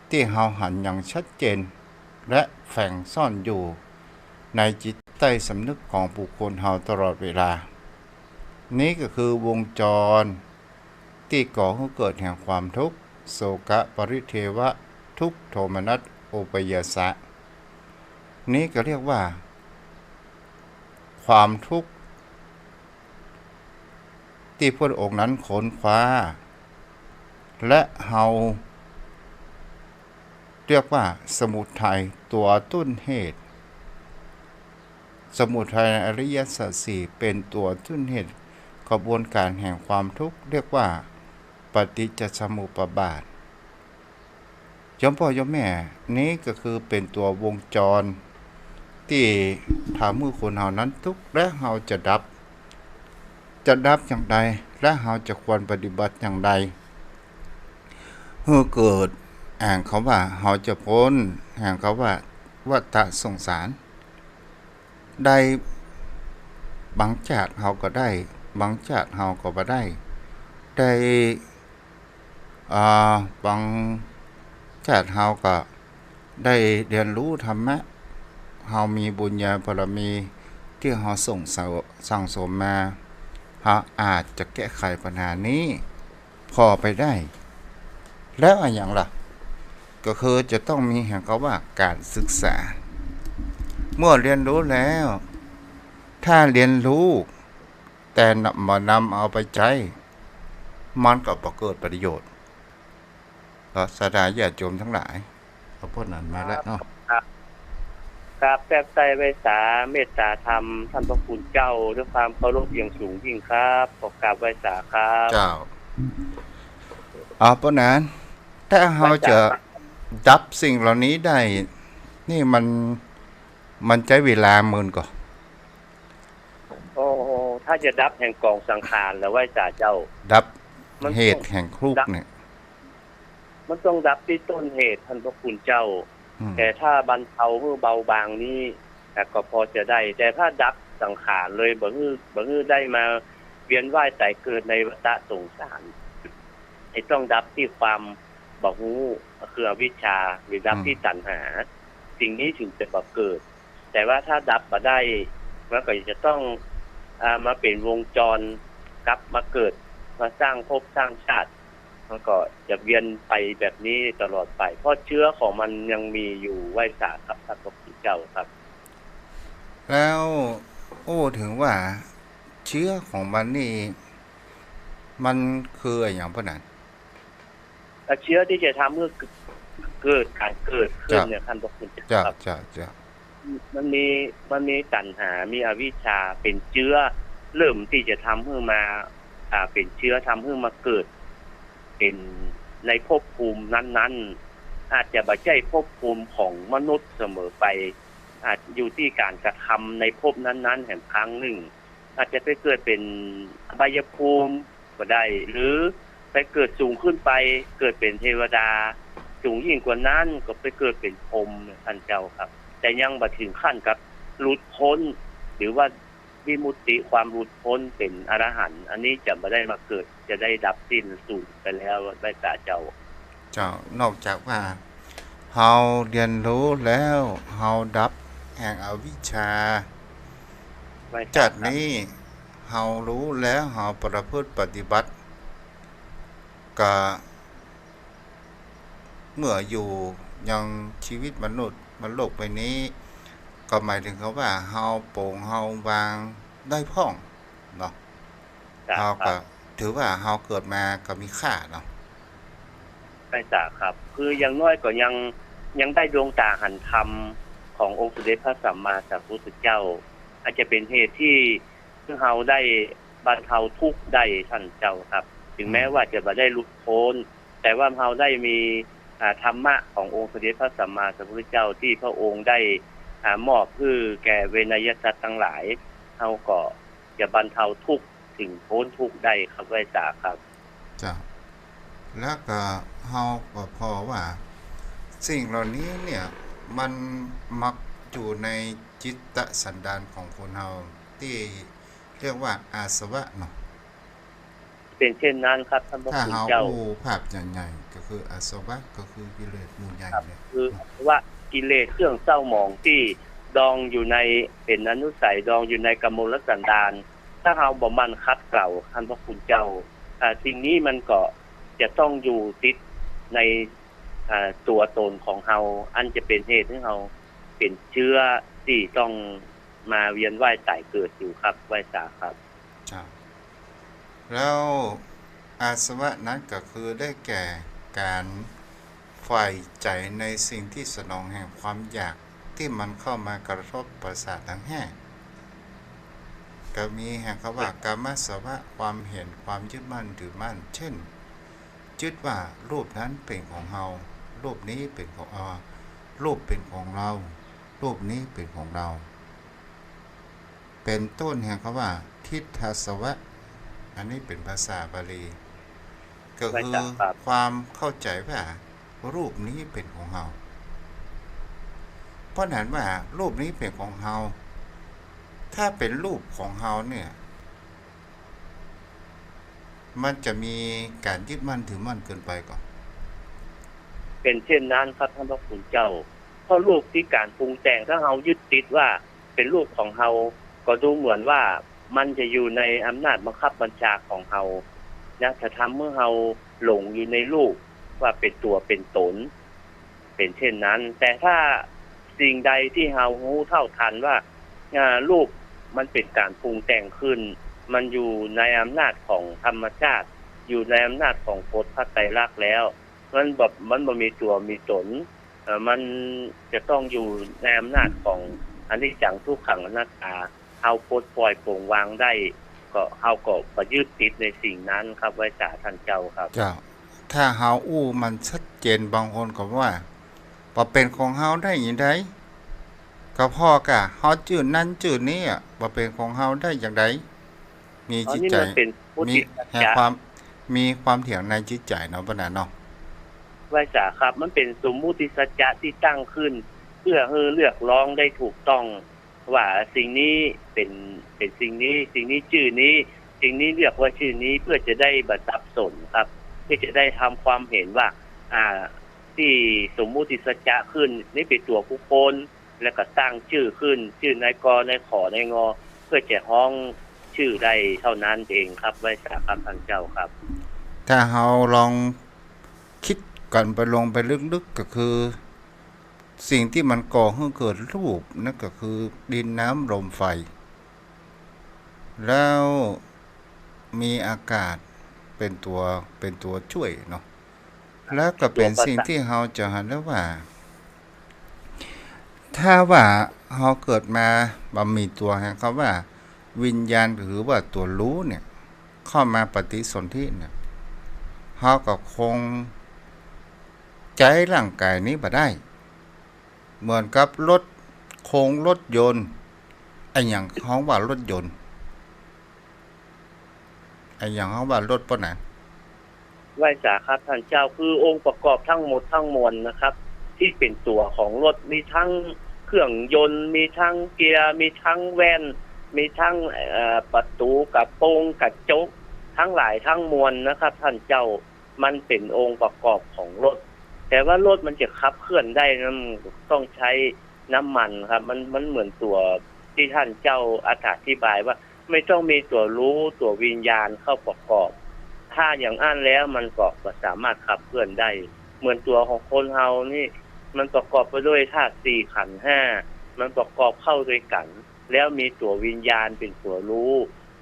ที่เฮาหันอย่างชัดเจนและแฝงซ่อนอยู่ในจิตใต้สำนึกของบุคคลเฮาตลอดเวลานี้ก็คือวงจรที่ก่อให้เกิดแห่งความทุกข์โศกะปริเทวะทุกขโทมนัสโอปยาสะนี้ก็เรียกว่าความทุกข์ที่พระองค์นั้นค้นคว้าและเฮาเรียกว่าสมุทัยตัวต้นเหตุสมุทัยในอริยสัจสี่เป็นตัวต้นเหตุกระบวนการแห่งความทุกข์เรียกว่าปฏิจจสมุปบาทยมพ่อยมแม่นี้ก็คือเป็นตัววงจรที่ทำให้คนเฮานั้นทุกข์และเฮาจะดับอย่างใดและเฮาจะควรปฏิบัติอย่างใดเมื่อเกิดแห่งเขาว่าเฮาจะพ้นแห่งเขาว่าวัฏสงสารได้บางจากเฮาก็ได้ บางชาติเฮาก็บ่ได้บางชาติเฮาก็ได้เรียนรู้ธรรมะเฮามีบุญญาบารมีที่เฮาสั่งสมมาเฮาอาจจะแก้ไขปัญหานี้พอไปได้แล้วอันหยังล่ะก็คือจะต้องมีแห่งเขาว่าการศึกษาเมื่อเรียนรู้แล้วถ้าเรียนรู้แต่บ่นำเอาไปใช้มันก็บ่เกิดประโยชน์ก็สาธารณญาติโยมทั้งหลายเอาพวกนั้นมาแล้วเนาะครับแทบใจไว้สาเมตตาธรรมท่านพระคุณเจ้าด้วยความเคารพอย่างสูงยิ่งครับขอกราบไว้สาครับเจ้าเพราะนั้นถ้าเราจะดับสิ่งเหล่านี้ได้นี่มันใช้เวลาหมื่นก่อนโอ้ถ้าจะดับแห่งกองสังขารแล้วไว้สาเจ้าดับเหตุแห่งทุกข์เนี่ยมันต้องดับที่ต้นเหตุท่านพระคุณเจ้าแต่ถ้าบรรเทาเมื่อเบาบางนี้ก็พอจะได้แต่ถ้าดับสังขารเลยบ่ฮื้อได้มาเวียนว่ายตายเกิดในวัฏสงสารต้องดับที่ความบ่ฮู้คืออวิชชาหรือดับที่ตัณหาสิ่งนี้ถึงจะบ่เกิดแต่ว่าถ้าดับบ่ได้มันก็จะต้องมาเป็นวงจรกลับมาเกิดมาสร้างภพสร้างชาติมันก็จะเวียนไปแบบนี้ตลอดไปเพราะเชื้อของมันยังมีอยู่ไว้สาครับท่านพระพุทธเจ้าครับแล้วถึงว่าเชื้อของมันนี่มันคืออย่างพวกนั้นเชื้อที่จะทำเมื่อเกิดการเกิดขึ้นเนี่ยท่านพระคุณเจ้าครับมันมีตัณหามีอวิชชาเป็นเชื้อเริ่มที่จะทำให้มาเป็นเชื้อทำให้มาเกิดเป็นในภพภูมินั้นๆอาจจะบ่ใช่ภพภูมิของมนุษย์เสมอไปอาจอยู่ที่การกระทำในภพนั้นๆแห่งครั้งหนึ่งอาจจะไปเกิดเป็นอบายภูมิก็ได้หรือไปเกิดสูงขึ้นไปเกิดเป็นเทวดาสูงยิ่งกว่านั้นก็ไปเกิดเป็นพรหมท่านเจ้าครับแต่ยังบ่ถึงขั้นกับหลุดพ้นหรือว่าวิมุตติความหลุดพ้นเป็นอรหันต์อันนี้จะบ่ได้มาเกิดจะได้ดับสิ้นสูญไปแล้วไว้ตาเจ้านอกจากว่าเฮาเรียนรู้แล้วเฮาดับแห่งอวิชชาจากนี้เฮารู้แล้วเฮาประพฤติปฏิบัติก็เมื่ออยู่ยังชีวิตมนุษย์บนโลกใบนี้ก็หมายถึงเขาว่าเฮาโปร่งเฮาวางได้พ่องเนาะเฮาก็ถือว่าเฮาเกิดมาก็มีค่าเนาะใช่จ้ะครับคืออย่างน้อยก็ยังได้ดวงตาหันธรรมขององค์สมเด็จพระสัมมาสัมพุทธเจ้าอาจจะเป็นเหตุที่เฮาได้บรรเทาทุกข์ได้ท่านเจ้าครับถึงแม้ว่าจะบ่ได้หลุดพ้นแต่ว่าเฮาได้มีธรรมะขององค์สมเด็จพระสัมมาสัมพุทธเจ้าที่พระองค์ได้มอบเพื่อแก่เวนยสัตว์ทั้งหลายเฮาก็จะบรรเทาทุกข์ถึงพ้นทุกข์ได้ครับไว้สาครับจ้ะแล้วก็เฮาก็พอว่าสิ่งเหล่านี้เนี่ยมันมักอยู่ในจิตสันดานของคนเฮาที่เรียกว่าอาสวะเนาะเป็นเช่นนั้นครับท่านพระคุณเจ้าถ้าเฮาภาพใหญ่ๆก็คืออาสวะก็คือกิเลสหมู่ใหญ่เนี่ยคือว่ากิเลสเครื่องเศร้าหมองที่ดองอยู่ในเป็นอนุสัยดองอยู่ในกมลสันดานถ้าเฮาบ่มันคัดเกลาท่านพระคุณเจ้าสิ่งนี้มันก็จะต้องอยู่ติดในตัวตนของเฮาอันจะเป็นเหตุให้เฮาเป็นเชื้อที่ต้องมาเวียนว่ายตายเกิดอยู่ครับไว้สาครับแล้วอาสวะนั้นก็คือได้แก่การใฝ่ใจในสิ่งที่สนองแห่งความอยากที่มันเข้ามากระทบประสาททั้งห้าก็มีแห่งคำว่ากามสวะความเห็นความยึดมั่นถือมั่นเช่นยึดว่ารูปนั้นเป็นของเรารูปนี้เป็นของรูปเป็นของเรารูปนี้เป็นของเราเป็นต้นแห่งคำว่าทิฏฐาสวะอันนี้เป็นภาษาบาลีก็คือความเข้าใจว่ารูปนี้เป็นของเราเพราะนั้นว่ารูปนี้เป็นของเราถ้าเป็นรูปของเราเนี่ย มันจะมีการยึดมั่นถือมั่นเกินไปก่อนเป็นเช่นนั้นครับท่านพระคุณเจ้าเพราะรูปที่การปรุงแต่งถ้าเรายึดติดว่าเป็นรูปของเราก็ดูเหมือนว่ามันจะอยู่ในอำนาจบังคับบัญชาของเรานะถ้าทำเมื่อเราหลงอยู่ในรูปว่าเป็นตัวเป็นตนเป็นเช่นนั้นแต่ถ้าสิ่งใดที่เรารู้เท่าทันว่ารูปมันเป็นการปรุงแต่งขึ้นมันอยู่ในอำนาจของธรรมชาติอยู่ในอำนาจของกฎพระไตรลักษณ์แล้วมันบ่มีตัวมีตนมันจะต้องอยู่ในอำนาจของอนิจจังทุกขังอนัตตาเฮาปลดปล่อยปลงวางได้ก็เฮาก็บ่ยึดติดในสิ่งนั้นครับไว้สาท่านเจ้าครับเจ้าถ้าเฮาอู้มันชัดเจนบางคนก็ว่าบ่เป็นของเฮาได้หยังไดก็พอกะเฮาจื้อนั้นจื้อนี้บ่เป็นของเฮาได้อย่างใดมีจิตใจมีความเถียงในจิตใจเนาะปะน่ะเนาะไว้สาครับมันเป็นสมมุติสัจจะที่ตั้งขึ้นเพื่อให้เลือกร้องได้ถูกต้องว่าสิ่งนี้เป็นสิ่งนี้สิ่งนี้ชื่อนี้สิ่งนี้เรียกว่าชื่อนี้เพื่อจะได้บ่สับสนครับเพื่อจะได้ทำความเห็นว่าที่สมมุติสัจจะขึ้นนี่เป็นตัวบุคคลแล้วก็ตั้งชื่อขึ้นชื่อนายกนายขอนายงอเพื่อจะฮ้องชื่อได้เท่านั้นเองครับไว้สาครับท่านเจ้าครับถ้าเฮาลองคิดกันไปลงไปลึกๆก็คือสิ่งที่มันก่อให้เกิดรูปนั่นก็คือดินน้ำลมไฟแล้วมีอากาศเป็นตัวช่วยเนาะแล้วก็เป็นสิ่งที่เฮาจะหันแล้วว่าถ้าว่าเฮาเกิดมาบ่มีตัวแห่งคำว่าวิญญาณหรือว่าตัวรู้เนี่ยเข้ามาปฏิสนธิเนี่ยเฮาก็คงใจร่างกายนี้บ่ได้เหมือนกับรถโครงรถยนต์ไอ้หยังเฮาว่ารถยนต์ไอ้หยังเฮาว่ารถปะน่ะไว้สาครับท่านเจ้าคือองค์ประกอบทั้งหมดทั้งมวลนะครับที่เป็นตัวของรถมีทั้งเครื่องยนต์มีทั้งเกียร์มีทั้งแว่นมีทั้งประตูกระโปรงกระจกทั้งหลายทั้งมวลนะครับท่านเจ้ามันเป็นองค์ประกอบของรถแต่ว่ารถมันจะขับเคลื่อนได้นั้นต้องใช้น้ำมันครับมันเหมือนตัวที่ท่านเจ้าอธิบายว่าไม่ต้องมีตัวรู้ตัววิญญาณเข้าประกอบถ้าอย่างอั้นแล้วมันก็สามารถขับเคลื่อนได้เหมือนตัวของคนเฮานี่มันประกอบไปด้วยธาตุ4ขันธ์5มันประกอบเข้าด้วยกันแล้วมีตัววิญญาณเป็นตัวรู้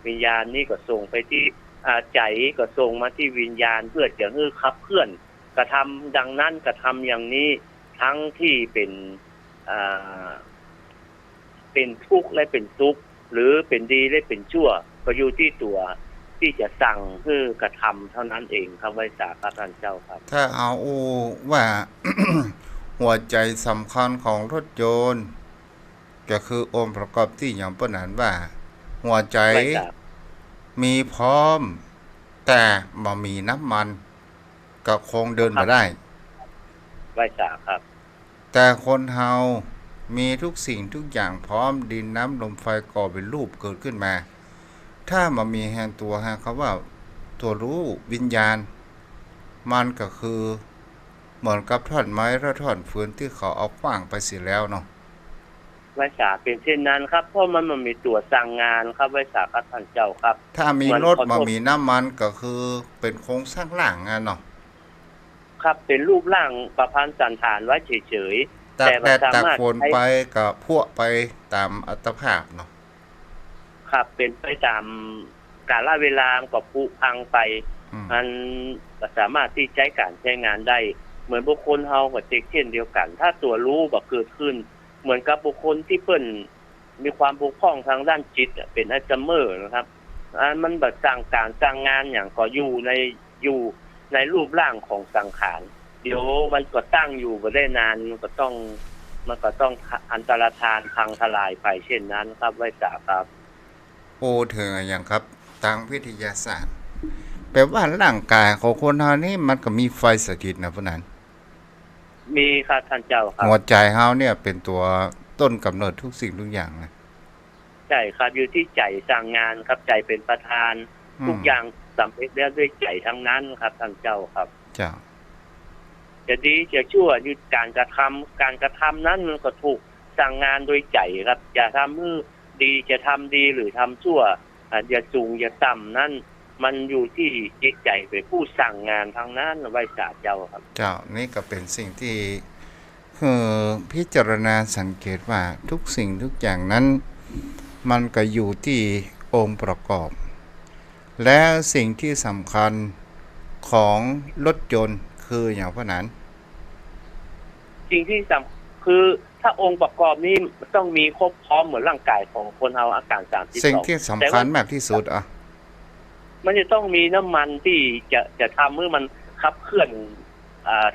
วิญญาณนี่ก็ส่งไปที่ใจก็ส่งมาที่วิญญาณเพื่อจะให้ขับเคลื่อนกระทำดังนั้นกระทำอย่างนี้ทั้งที่เป็นทุกข์และเป็นสุขหรือเป็นดีและเป็นชั่วก็อยู่ที่ตัวที่จะสั่งให้กระทำเท่านั้นเองครับไว้สาครับท่านเจ้าครับถ้าเอาว่า หัวใจสำคัญของรถยนต์ก็คือองค์ประกอบที่อย่างปะนั้นว่าหัวใจมีพร้อมแต่บ่มีน้ำมันก็คงเดินบ่ได้ไว้สาครับแต่คนเฮามีทุกสิ่งทุกอย่างพร้อมดินน้ำลมไฟก่อเป็นรูปเกิดขึ้นมาถ้ามันมีแห่งตัวแห่งคำว่าตัวรู้วิญญาณมันก็คือเหมือนกับท่อนไม้และท่อนฟืนที่เขาเอาขว้างไปเสียแล้วเนาะไว้สาเป็นเช่นนั้นครับเพราะมันมีตัวสั่งงานครับไว้สาครับท่านเจ้าครับถ้ามีรถมามีน้ำมันก็คือเป็นโครงสร้างร่างงานเนาะครับเป็นรูปร่างประพันธ์สันฐานไว้เฉยๆแต่ว่าสามารถฝนไปกับพวกไปตามอัตภาพเนาะครับเป็นไปตามกาลเวลาก็ผุพังไปมันก็สามารถที่ใช้การใช้งานได้เหมือนบุคคลเฮาก็เช่นเดียวกันถ้าตัวรู้บ่เกิดขึ้นเหมือนกับบุคคลที่เพิ่นมีความบกพร่องทางด้านจิตเป็นอัลไซเมอร์นะครับมันบ่สร้างการสร้างงานอย่างก็อยู่ในรูปร่างของสังขารเดี๋ยวมันก็ตั้งอยู่บ่ได้นานมันก็ต้องอันตรธานพังทลายไปเช่นนั้นครับไว้สาครับเถิงอย่างครับทางวิทยาศาสตร์แปลว่าร่างกายของคนเฮานี่มันก็มีไฟสถิตนะพวกนั้นมีครับท่านเจ้าครับหัวใจเฮาเนี่ยเป็นตัวต้นกำเนิดทุกสิ่งทุกอย่างนะใช่ครับอยู่ที่ใจสร้างงานครับใจเป็นประธานทุกอย่าง สำเร็จแล้วด้วยใจทั้งนั้นครับท่านเจ้าครับเจ้าจะดีจะชั่วอยู่การกระทำนั้นมันก็ถูกสั่งงานโดยใจครับจะทำดีจะทำดีหรือทำชั่วอย่าสูงอย่าต่ำนั้นมันอยู่ที่จิตใจเป็นผู้สั่งงานทางนั้นไว้สาเจ้าครับเจ้านี่ก็เป็นสิ่งที่พิจารณาสังเกตว่าทุกสิ่งทุกอย่างนั้นมันก็อยู่ที่องค์ประกอบและสิ่งที่สำคัญของรถยนต์คืออย่างพวกนั้นสิ่งที่คือถ้าองค์ประกอบนี้ต้องมีครบพร้อมเหมือนร่างกายของคนเอาอาการ32สิ่งที่สำคัญมากที่สุดมันจะต้องมีน้ำมันที่จะทำให้มันขับเคลื่อน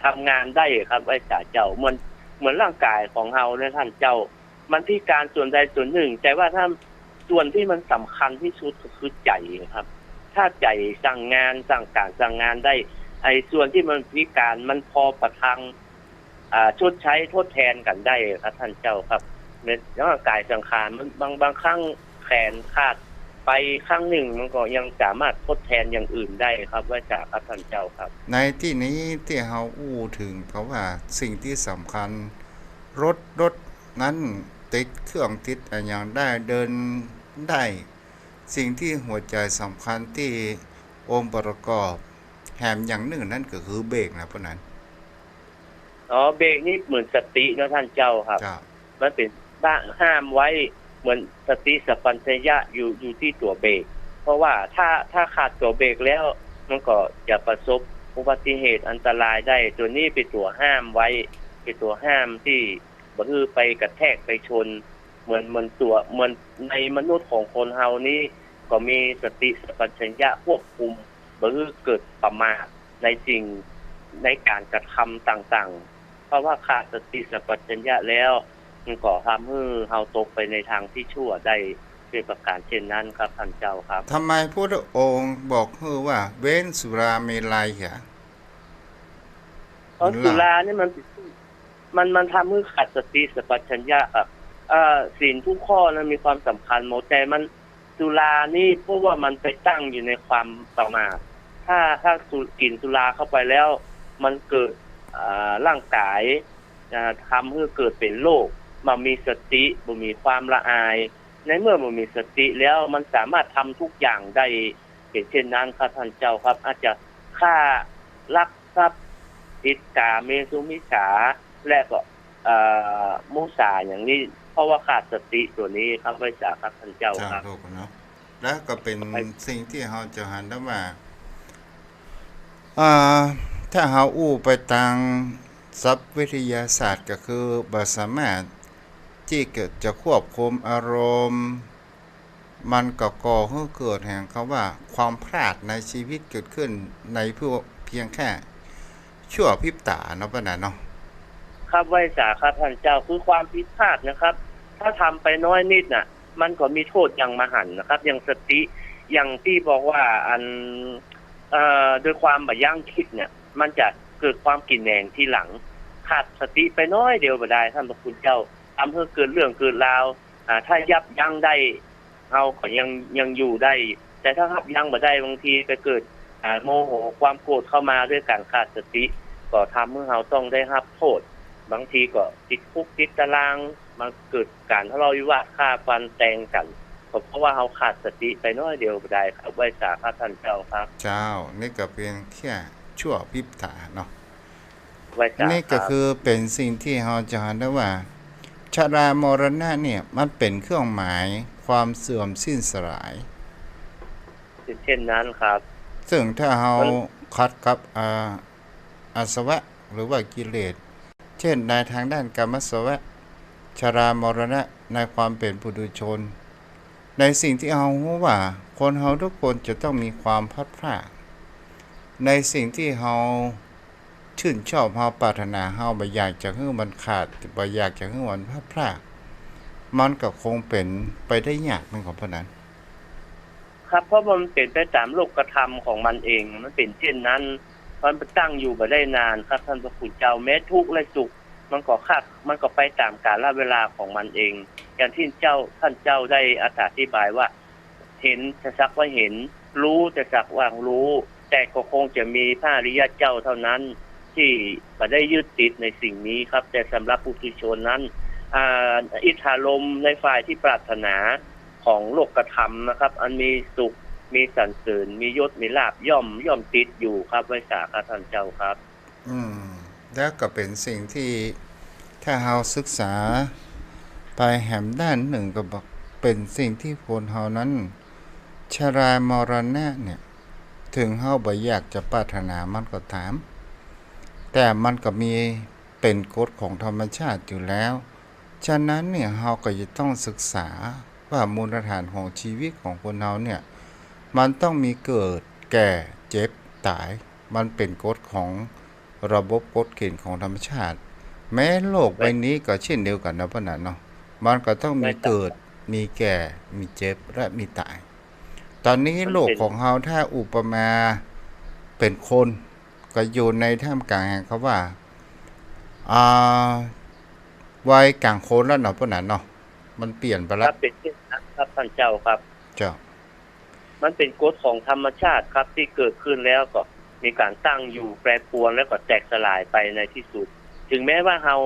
ทำงานได้ครับไอ้จ่าเจ้าเหมือนร่างกายของเราเนี่ยท่านเจ้ามันพิการส่วนใดส่วนหนึ่งแต่ว่าถ้าส่วนที่มันสำคัญที่สุดก็คือใจครับถ้าใจสั่งงานสั่งการสั่งงานได้ไอ้ส่วนที่มันพิการมันพอประทังชดใช้ทดแทนกันได้ครับท่านเจ้าครับในร่างกายสังขารมันบางครั้งแขนขาดไปครั้งหนึ่งมันก็ยังสามารถทดแทนอย่างอื่นได้ครับว่าจากครับท่านเจ้าครับในที่นี้ที่เฮาอู้ถึงเพราะว่าสิ่งที่สำคัญรถนั้นติดเครื่องติดอะไรอย่างได้เดินได้สิ่งที่หัวใจสำคัญที่องค์ประกอบแหมอย่างหนึ่งนั่นก็คือเบรกนะเพราะนั้นเบรกนี่เหมือนสตินะท่านเจ้าครับมันเป็นห้ามไว้เหมือนสติสัพพัญชยะอยู่ที่ตัวเบรกเพราะว่าถ้าขาดตัวเบรกแล้วมันก็จะประสบอุบัติเหตุอันตรายได้ตัวนี้เป็นตัวห้ามไว้เป็นตัวห้ามที่บ่คือไปกระแทกไปชนเหมือนในมนุษย์ของคนเฮานี้ก็มีสติสัพพัญชยะควบคุมบ่คือเกิดประมาทในสิ่งในการกระทำต่างๆเพราะว่าขาดสติสัพพัญญะแล้วมันก็ทำให้เฮาตกไปในทางที่ชั่วได้ด้วยประการเช่นนั้นครับท่านเจ้าครับทำไมพระองค์บอกว่าเว้นสุราเมลัยเหรอสุรานี่มันทำให้ขาดสติสัพพัญญะครับศีลทุกข้อนั้นมีความสำคัญหมดแต่มันสุรานี่เพราะว่ามันไปตั้งอยู่ในความประมาทถ้ากินสุราเข้าไปแล้วมันเกิดร่างกายทำให้เกิดเป็นโรคมันมีสติบ่มีความละอายในเมื่อมันมีสติแล้วมันสามารถทำทุกอย่างได้เป็นเช่นนั้นครับท่านเจ้าครับอาจจะฆ่าลักทรัพย์ผิดกาเมสุมิจฉาและก็มุสาอย่างนี้เพราะว่าขาดสติตัวนี้ครับไว้จากครับท่านเจ้าครับเนาะและก็เป็นสิ่งที่เราจะหันได้ว่าถ้าเฮาอู้ไปทางศัพท์วิทยาศาสตร์ก็คือบ่สามารถที่จะควบคุมอารมณ์มันก็ก่อให้เกิดแห่งเขาว่าความพลาดในชีวิตเกิดขึ้นในเพียงแค่ชั่วพริบตาเนาะปะนะเนาะครับไว้สาครับท่านเจ้าคือความผิดพลาดนะครับถ้าทำไปน้อยนิดน่ะมันก็มีโทษอย่างมหันต์นะครับอย่างสติอย่างที่บอกว่าโดยความบ่ยั้งคิดเนี่ยมันจะเกิดความกินแหนงที่หลังขาดสติไปน้อยเดียวบ่ได้ท่านพระคุณเจ้าทำให้เกิดเรื่องเกิดราวถ้ายับยั้งได้เฮาก็ยังอยู่ได้แต่ถ้ายับยั้งบ่ได้บางทีไปเกิดโมโหความโกรธเข้ามาด้วยการขาดสติก็ทำให้เฮาต้องได้รับโทษบางทีก็ติดคุกติดตารางมันเกิดการทะเลาะวิวาทฆ่าฟันแทงกันเพราะว่าเฮาขาดสติไปน้อยเดียวบ่ได้ครับไว้สาครับท่านเจ้าครับเจ้านี่ก็เป็นแค่ชั่วพริบตาเนาะไว้สานี่ก็คือเป็นสิ่งที่เฮาจะเห็นได้ว่าชรามรณะเนี่ยมันเป็นเครื่องหมายความเสื่อมสิ้นสลายเช่นนั้นครับซึ่งถ้าเฮาขัดกับอาสวะหรือว่ากิเลสเช่นในทางด้านกามสวะชรามรณะในความเป็นปุถุชนในสิ่งที่เฮารู้ว่าคนเฮาทุกคนจะต้องมีความพลัดพรากในสิ่งที่เฮาชื่นชอบเฮาปรารถนาเฮาบ่อยากจะให้มันขาดบ่อยากจะให้มันพลัดพรากมันก็คงเป็นไปได้ยากมันของพวกนั้นครับเพราะมันเป็นไปตามโลกธรรมของมันเองมันเป็นเช่นนั้นมันตั้งอยู่บ่ได้นานครับท่านพระคุณเจ้าแม้ทุกข์และสุขมันก็ไปตามกาลเวลาของมันเองอย่างที่ท่านเจ้าได้อธิบายว่าเห็นสักว่าเห็น รู้แต่สักว่ารู้ แต่ก็คงจะมีพระอริยเจ้าเท่านั้นที่บ่ได้ยึดติดในสิ่งนี้ครับแต่สำหรับปุถุชนนั้นอิทธารมในฝ่ายที่ปรารถนาของโลกธรรมนะครับอันมีสุขมีสรรเสริญมียศมีลาภย่อมติดอยู่ครับไว้สาค่ะท่านเจ้าครับแล้วก็เป็นสิ่งที่ถ้าเราศึกษาไปแหมด้านหนึ่งก็บอกเป็นสิ่งที่คนเฮานั้นชรามรณะเนี่ยถึงเฮาบ่อยากจะปรารถนามันก็ตามแต่มันก็มีเป็นกฎของธรรมชาติอยู่แล้วฉะนั้นเนี่ยเฮาก็จะต้องศึกษาว่ามูลฐานของชีวิตของคนเฮาเนี่ยมันต้องมีเกิดแก่เจ็บตายมันเป็นกฎของระบบกฎเกณฑ์ของธรรมชาติแม้โลกใบนี้ก็เช่นเดียวกันนะพ่อน่ะเนาะมันก็ต้องมีเกิดมีแก่มีเจ็บและมีตายตอนนี้โลกของเฮาถ้าอุปมาเป็นคนก็อยู่ในท่ามกลางแห่งเขาว่าวัยกลางคนแล้วเนาะพ่อน่ะเนาะมันเปลี่ยนไปแล้วเป็นเช่นนั้นครับท่านเจ้าครับเจ้ามันเป็นกฎของธรรมชาติครับที่เกิดขึ้นแล้วก็มีการตั้งอยู่แปรปรวนแล้วก็แตกสลายไปในที่สุดถึงแม้ว่าเรา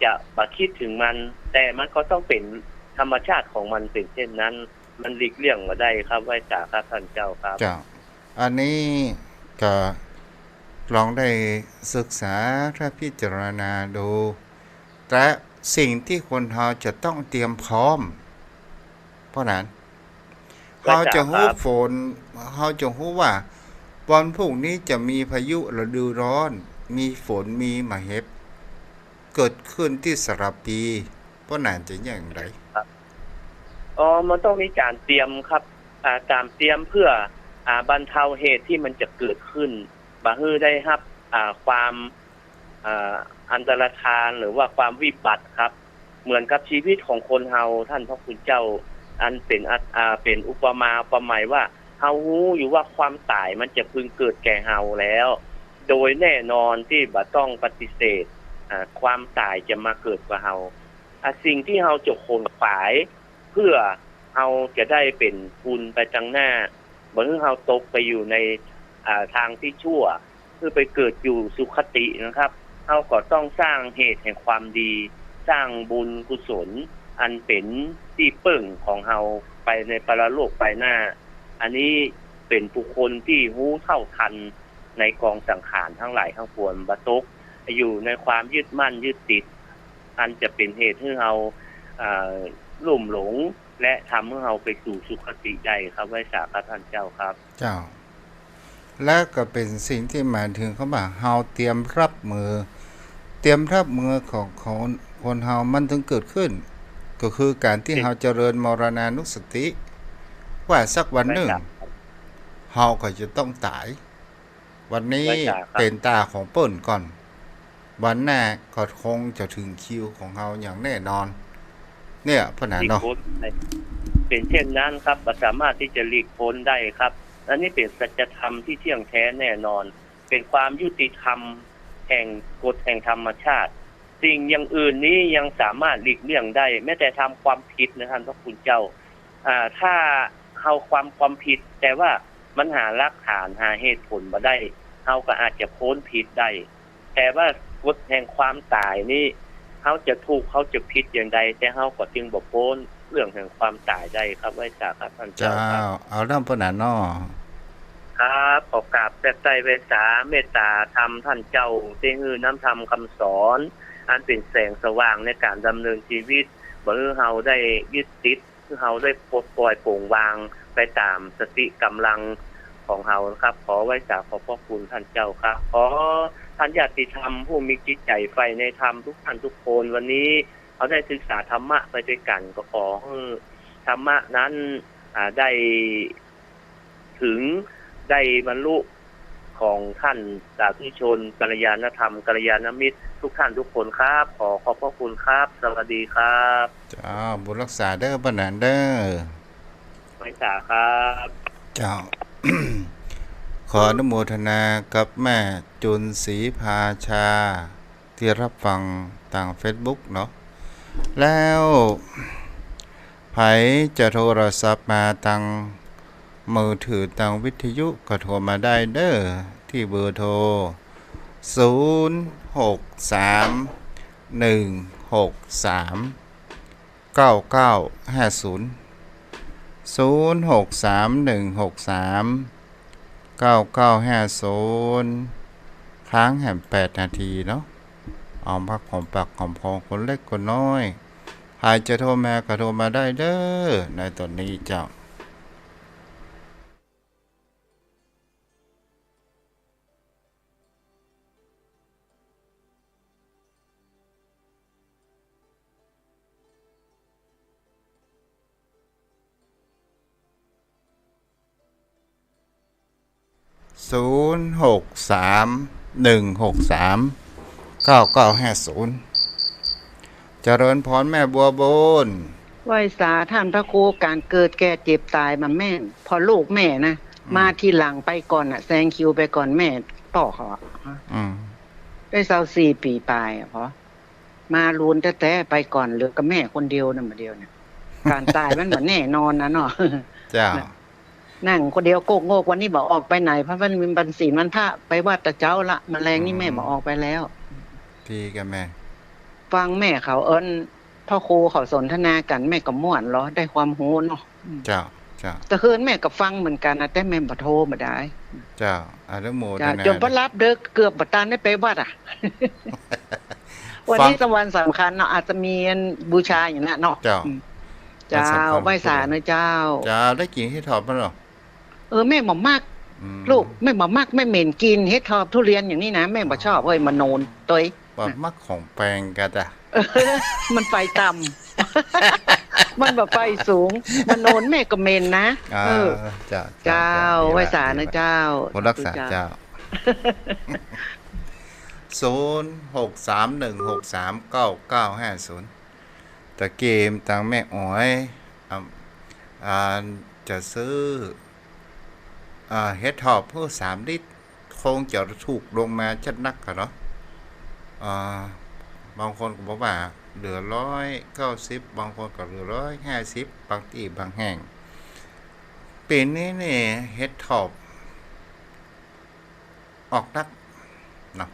จะบ่คิดถึงมันแต่มันก็ต้องเป็นธรรมชาติของมันเป็นเช่นนั้นมันหลีกเลี่ยงบ่ได้ครับไว้สาครับท่านเจ้าครับเจ้าอันนี้ก็ลองได้ศึกษาถ้าพิจารณาดูแต่สิ่งที่คนเราจะต้องเตรียมพร้อมเพราะนั้นเราจะรู้ฝนเราจะรู้ว่าวันพรุ่งนี้จะมีพายุฤดูร้อนมีฝนมีมเหบเกิดขึ้นที่สระปีเพราะนั้นจะอย่างไรมันต้องมีการเตรียมครับการเตรียมเพื่อบรรเทาเหตุที่มันจะเกิดขึ้นบ่ฮื้อได้รับความอันตรธานหรือว่าความวิบัติครับเหมือนกับชีวิตของคนเฮาท่านพระคุณเจ้าอันเป็นอุปมาอุปไมยว่าเฮารู้อยู่ว่าความตายมันจะพึงเกิดแก่เฮาแล้วโดยแน่นอนที่บ่ต้องปฏิเสธความตายจะมาเกิดกับเฮาสิ่งที่เฮาจะขนขวายเพื่อเฮาจะได้เป็นบุญไปจังหน้าบ่ให้เฮาตกไปอยู่ในทางที่ชั่วคือไปเกิดอยู่สุคตินะครับเฮาก็ต้องสร้างเหตุแห่งความดีสร้างบุญกุศลอันเป็นที่ปึ้งของเฮาไปในปรโลกไปหน้าอันนี้เป็นบุคคลที่รู้เท่าทันในกองสังขารทั้งหลายทั้งปวงบ่ตกอยู่ในความยึดมั่นยึดติดอันจะเป็นเหตุให้เฮาลุ่มหลงและทำให้เฮาไปสู่สุคติได้ครับไว้สาธุท่านเจ้าครับเจ้าและก็เป็นสิ่งที่หมายถึงเขาว่าเฮาเตรียมรับมือของคนเฮามันถึงเกิดขึ้นก็คือการที่เฮาเจริญมรณานุสติว่าสักวันหนึ่งเฮาก็จะต้องตายวันนี้เป็นตาของเปิ้นก่อนวันหน้าก็คงจะถึงคิวของเฮาอย่างแน่นอนเนี่ยพนันเนาะเป็นเช่นนั้นครับสามารถที่จะหลีกพ้นได้ครับอันนี้เป็นสัจธรรมที่เที่ยงแท้แน่นอนเป็นความยุติธรรมแห่งกฎแห่งธรรมชาติสิ่งอย่างอื่นนี้ยังสามารถหลีกเลี่ยงได้แม้แต่ทำความผิดนะท่านพระคุณเจ้าถ้าเฮาความผิดแต่ว่ามันหาหลักฐานหาเหตุผลบ่ได้เฮาก็อาจจะพ้นผิดได้แต่ว่ากฎแห่งความตายนี่เฮาจะถูกเฮาจะผิดอย่างใดแต่เฮาก็จึงบ่พ้นเรื่องแห่งความตายได้ครับไว้สาธุท่านเจ้าครับเอานำปนันเนาะครับขอกราบแต่ใจเวสาเมตตาธรรมท่านเจ้าที่ฮื้อน้ำธรรมคำสอนอันเป็นแสงสว่างในการดำเนินชีวิตบ่ให้เฮาได้ยึดติดคือเฮาได้ปลดปล่อยโปร่งวางไปตามสติกำลังของเฮาครับขอไว้สาขอบพระคุณท่านเจ้าครับขอท่านญาติธรรมผู้มีจิตใจใฝ่ในธรรมทุกท่านทุกคนวันนี้เขาได้ศึกษาธรรมะไปด้วยกันก็ขอให้ธรรมะนั้นได้ถึงได้บรรลุของท่านสาธุชนกัลยาณธรรมกัลยาณมิตรทุกท่านทุกคนครับขอบพระคุณครับสวัสดีครับเจ้าบุญรักษาเด้อปนันเด้อไว้สาครับเจ้า ขออนุโมทนากับแม่จุนศรีภาชาที่รับฟังทาง Facebook เนาะแล้วไผจะโทรศัพท์มาทาง มือถือทางวิทยุก็โทรมาได้เด้อที่เบอร์โทร0631639950 0631639950ค้างแห่ง8 นาทีเนาะเอาพักหอมปากหอมคอคนเล็กคนน้อยหายจะโทรมาก็โทรมาได้เด้อในตอนนี้เจ้า0631639950เจริญพรแม่บัวบนไหว้สาท่านพระครูการเกิดแก่เจ็บตายมาแม่พอลูกแม่นะมาทีหลังไปก่อนแซงคิวไปก่อนแม่ต่อเขาได้24 ปีปลายพอมาลูนแต่ไปก่อนเหลือกับแม่คนเดียวนั่นมาเดียวเนี่ยการตายมันเหมือนแน่นอนนะเนาะจ้านั่งคนเดียวโกกโงกวันนี้บอกออกไปไหนเพราะมันมีบัญชีมันพระไปวัดตะเจ้าละแมลงนี่แม่บอกออกไปแล้วดีกันแม่ฟังแม่เขาพ่อครูเขาสนทนากันแม่ก็ม่วนเหรอได้ความรู้เนาะเจ้าแต่คืนแม่ก็ฟังเหมือนกันนะแต่แม่บ่โทรมาได้เจ้าอนุโมทนาจนพระรับเด้อเกือบบ่ตานได้ไปวัดวันนี้สวรรค์สำคัญเนาะอาจจะมีบูชาอย่างนั้นเนาะเจ้าไหว้ศาลนะเจ้าได้กินเฮ็ดทอบมั้ยหรอแม่บ่มักลูกแม่บ่มักไม่เหม็นกินเฮ็ดทอบทุเรียนอย่างนี้นะแม่บ่ชอบเว้ยมโนนตัวบ่มักของแปลงกะจ้ะมันไฟต่ำมันแบบไฟสูงมันโนนแม่ก็เมนนะเจ้าไหว้ศาลนะเจ้าคนรักษาเจ้า0631639950แต่เกมทางแม่อ้อยจะซื้อเฮ็ดทอบเพื่อ3 ลิตรคงจะถูกลงมาชัดนักค่ะเนาะบางคนก็บอกว่าเหลือ190บางคนก็เหลือ150บางที่บางแห่งปีนี้นี่เฮ็ดทอบออกนักเนาะ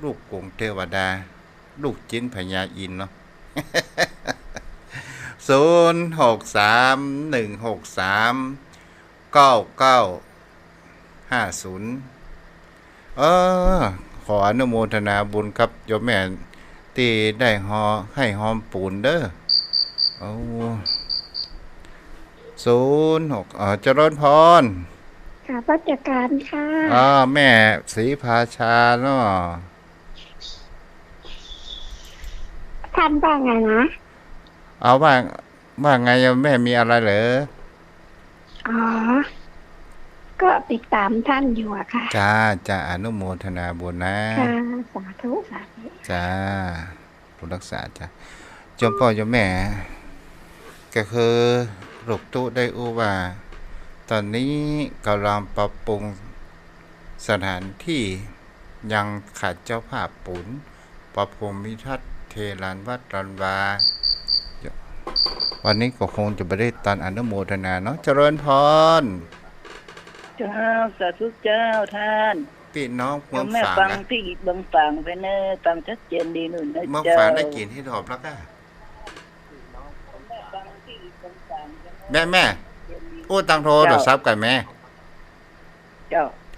ลูกกงเทวดาลูกจิ้นพญาอินเนาะ0631639950ขออนุโมทนาบุญครับโยมแม่ที่ได้ให้หอมปูนเด้อ06เจริญพรค่ะผู้จัดการค่ะแม่ศรีภาชาเนาะท่านว่าไงนะว่าไงแม่มีอะไรเหรอก็ติดตามท่านอยู่อะค่ะจ้าอนุโมทนาบุญนะค่ะสาธุจ้าผู้รักษาจ้าจมพ่อจมแม่ก็คือลูกตู้ได้ว่าตอนนี้กำลังปรับปรุงสถานที่ยังขาดเจ้าภาพปุนปรับปรุงมิทัศน์เทลานวัดรันวาวันนี้ก็คงจะไม่ได้ตันอนุโมทนาเนาะเจริญพรเจ้าสาธุเจ้าท่านพี่น้องเมืองฝางฟังที่เมืองฝางไปเนอะฟังชัดเจนดีหน่อยนะเมืองฝางได้กินให้ถอบแล้วก็แม่อู้ตังโทรศัพท์กันแม่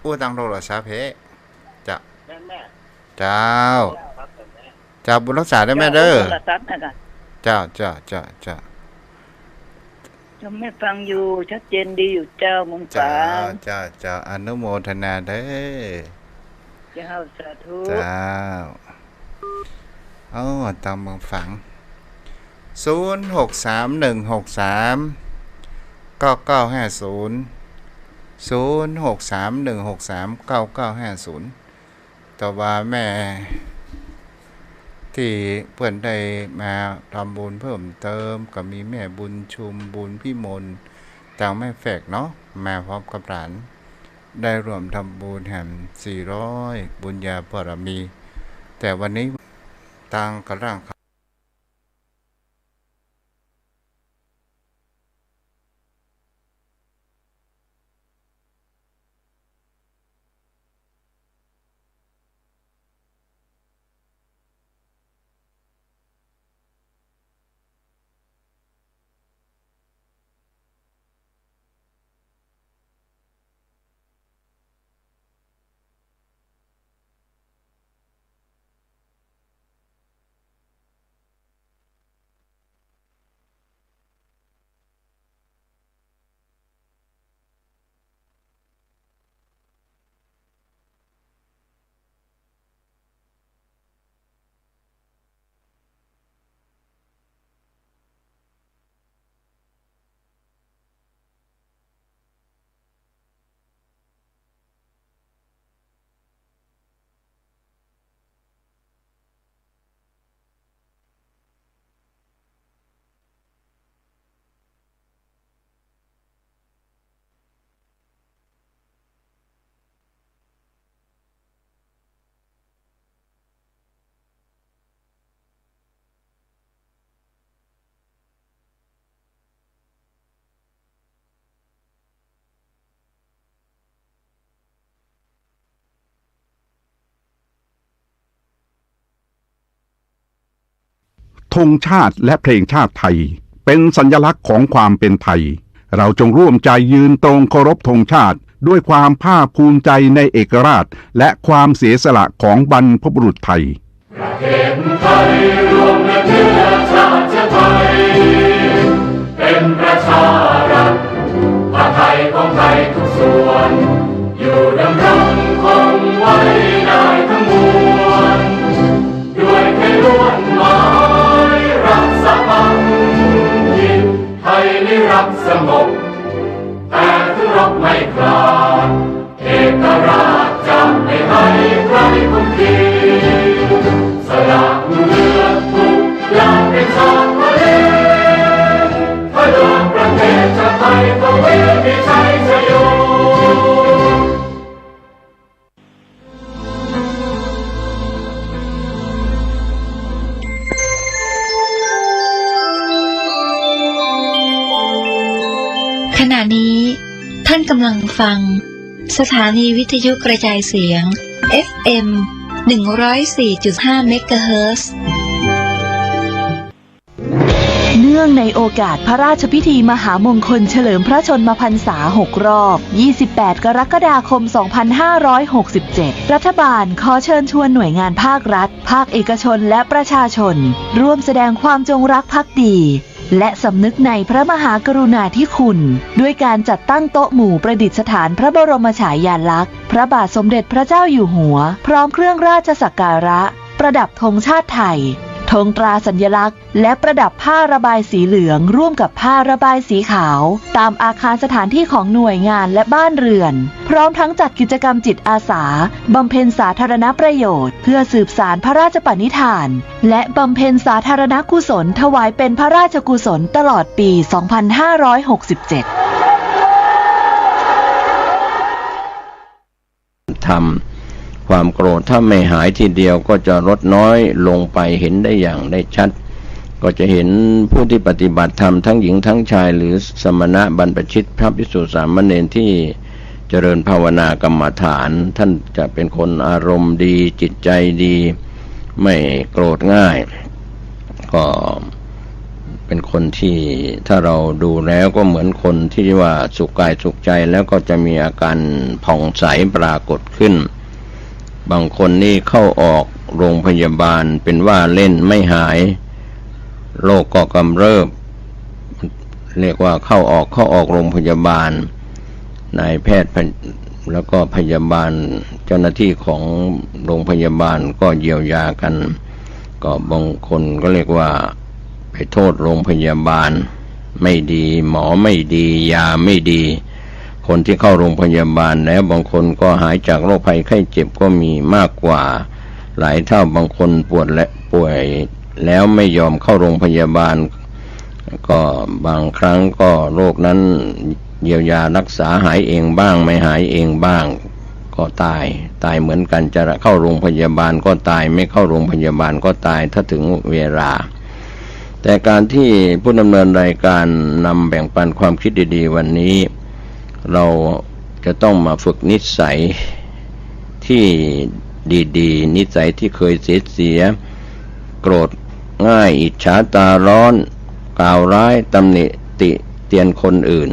อู้ตังโทรศัพท์เฮ้จ้าจ้าบุญรักษาได้แม่เด้อจ้าจะไม่ฟังอยู่ชัดเจนดีอยู่เจ้ามุงฝางจ้าอนุโมทนาเด้อเจ้าสาธุจ้าตามเมืองฝาง0631639950แต่ว่าแม่ที่เพื่อนได้มาทำบุญเพิ่มเติมก็มีแม่บุญชุมบุญพิมลต่างแม่แฝกเนาะมาพร้อมกับหลานได้รวมทำบุญแห่ง400บุญญาบารมีแต่วันนี้ต่างกระร่าง ธงชาติและเพลงชาติไทยเป็นสัญลักษณ์ของความเป็นไทยเราจงร่วมใจยืนตรงเคารพธงชาติด้วยความภาคภูมิใจในเอกราชและความเสียสละของบรรพบุรุษไทยประเทศไทยรวมและเชื้อชาติไทยเป็นประชารัฐผ้าไทยของไทยทุกส่วนอยู่ดำรงคงไว้ได้ทั้งมวลด้วยไทยล้วนหมายรักษาพันยินไทยนิรักสงบแต่ถึงรบไม่กล้าเอกราชจะไม่ให้ใครคุมขีสละเลือดทุกอย่างเป็นชาติทะเลพลังประเทศชาติไทยทวีมีชัยชโยขณะนี้ท่านกำลังฟังสถานีวิทยุกระจายเสียง FM 104.5 เมกะเฮิรตซ์เนื่องในโอกาสพระราชพิธีมหามงคลเฉลิมพระชนมพรรษา6 รอบ 28 กรกฎาคม 2567 รัฐบาลขอเชิญชวนหน่วยงานภาครัฐ ภาคเอกชนและประชาชนร่วมแสดงความจงรักภักดีและสำนึกในพระมหากรุณาธิคุณด้วยการจัดตั้งโต๊ะหมู่ประดิษฐานพระบรมฉายาลักษณ์พระบาทสมเด็จพระเจ้าอยู่หัวพร้อมเครื่องราชสักการะประดับธงชาติไทยธงตราสัญลักษณ์และประดับผ้าระบายสีเหลืองร่วมกับผ้าระบายสีขาวตามอาคารสถานที่ของหน่วยงานและบ้านเรือนพร้อมทั้งจัดกิจกรรมจิตอาสาบำเพ็ญสาธารณประโยชน์เพื่อสืบสานพระราชปณิธานและบำเพ็ญสาธารณกุศลถวายเป็นพระราชกุศลตลอดปี 2567 ทำความโกรธถ้าไม่หายทีเดียวก็จะลดน้อยลงไปเห็นได้อย่างได้ชัดก็จะเห็นผู้ที่ปฏิบัติธรรมทั้งหญิงทั้งชายหรือสมณะบรรพชิตพระภิกษุสามเณรที่เจริญภาวนากรรมฐานท่านจะเป็นคนอารมณ์ดีจิตใจดีไม่โกรธง่ายก็เป็นคนที่ถ้าเราดูแล้วก็เหมือนคนที่ว่าสุขกายสุขใจแล้วก็จะมีอาการผ่องใสปรากฏขึ้นบางคนนี่เข้าออกโรงพยาบาลเป็นว่าเล่นไม่หายโรคก็กำเริบเรียกว่าเข้าออกโรงพยาบาลนายแพทย์แล้วก็พยาบาลเจ้าหน้าที่ของโรงพยาบาลก็เยียวยากันก็บางคนก็เรียกว่าไปโทษโรงพยาบาลไม่ดีหมอไม่ดียาไม่ดีคนที่เข้าโรงพยาบาลแล้วบางคนก็หายจากโรคภัยไข้เจ็บก็มีมากกว่าหลายเท่าบางคนป่วยแล้วไม่ยอมเข้าโรงพยาบาลก็บางครั้งก็โรคนั้นเยียวยารักษาหายเองบ้างไม่หายเองบ้างก็ตายเหมือนกันจะเข้าโรงพยาบาลก็ตายไม่เข้าโรงพยาบาลก็ตายถ้าถึงเวลาแต่การที่ผู้ดำเนินรายการนำแบ่งปันความคิดดีๆวันนี้เราจะต้องมาฝึกนิสัยที่ดีๆนิสัยที่เคยเสียโกรธง่ายอิจฉาตาร้อนกล่าวร้ายตำหนิติเตียนคนอื่น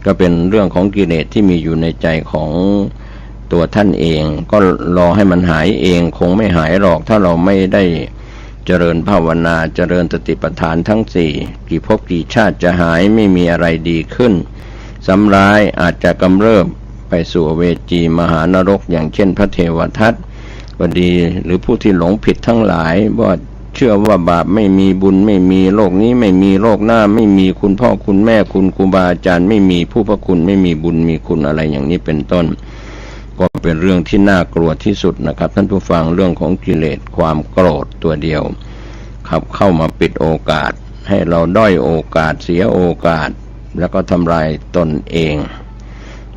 ก็เป็นเรื่องของกิเลสที่มีอยู่ในใจของตัวท่านเองก็รอให้มันหายเองคงไม่หายหรอกถ้าเราไม่ได้เจริญภาวนาเจริญสติปัฏฐานทั้งสี่กี่ภพกี่ชาติจะหายไม่มีอะไรดีขึ้นซ้ำร้ายอาจจะกำเริบไปสู่เวจีมหานรกอย่างเช่นพระเทวทัตก็ดีหรือผู้ที่หลงผิดทั้งหลายว่าเชื่อว่าบาปไม่มีบุญไม่มีโลกนี้ไม่มีโลกหน้าไม่มีคุณพ่อคุณแม่คุณครูบาอาจารย์ไม่มีผู้พระคุณไม่มีบุญมีคุณอะไรอย่างนี้เป็นต้นก็เป็นเรื่องที่น่ากลัวที่สุดนะครับท่านผู้ฟังเรื่องของกิเลสความโกรธตัวเดียวขับเข้ามาปิดโอกาสให้เราด้อยโอกาสเสียโอกาสแล้วก็ทำลายตนเอง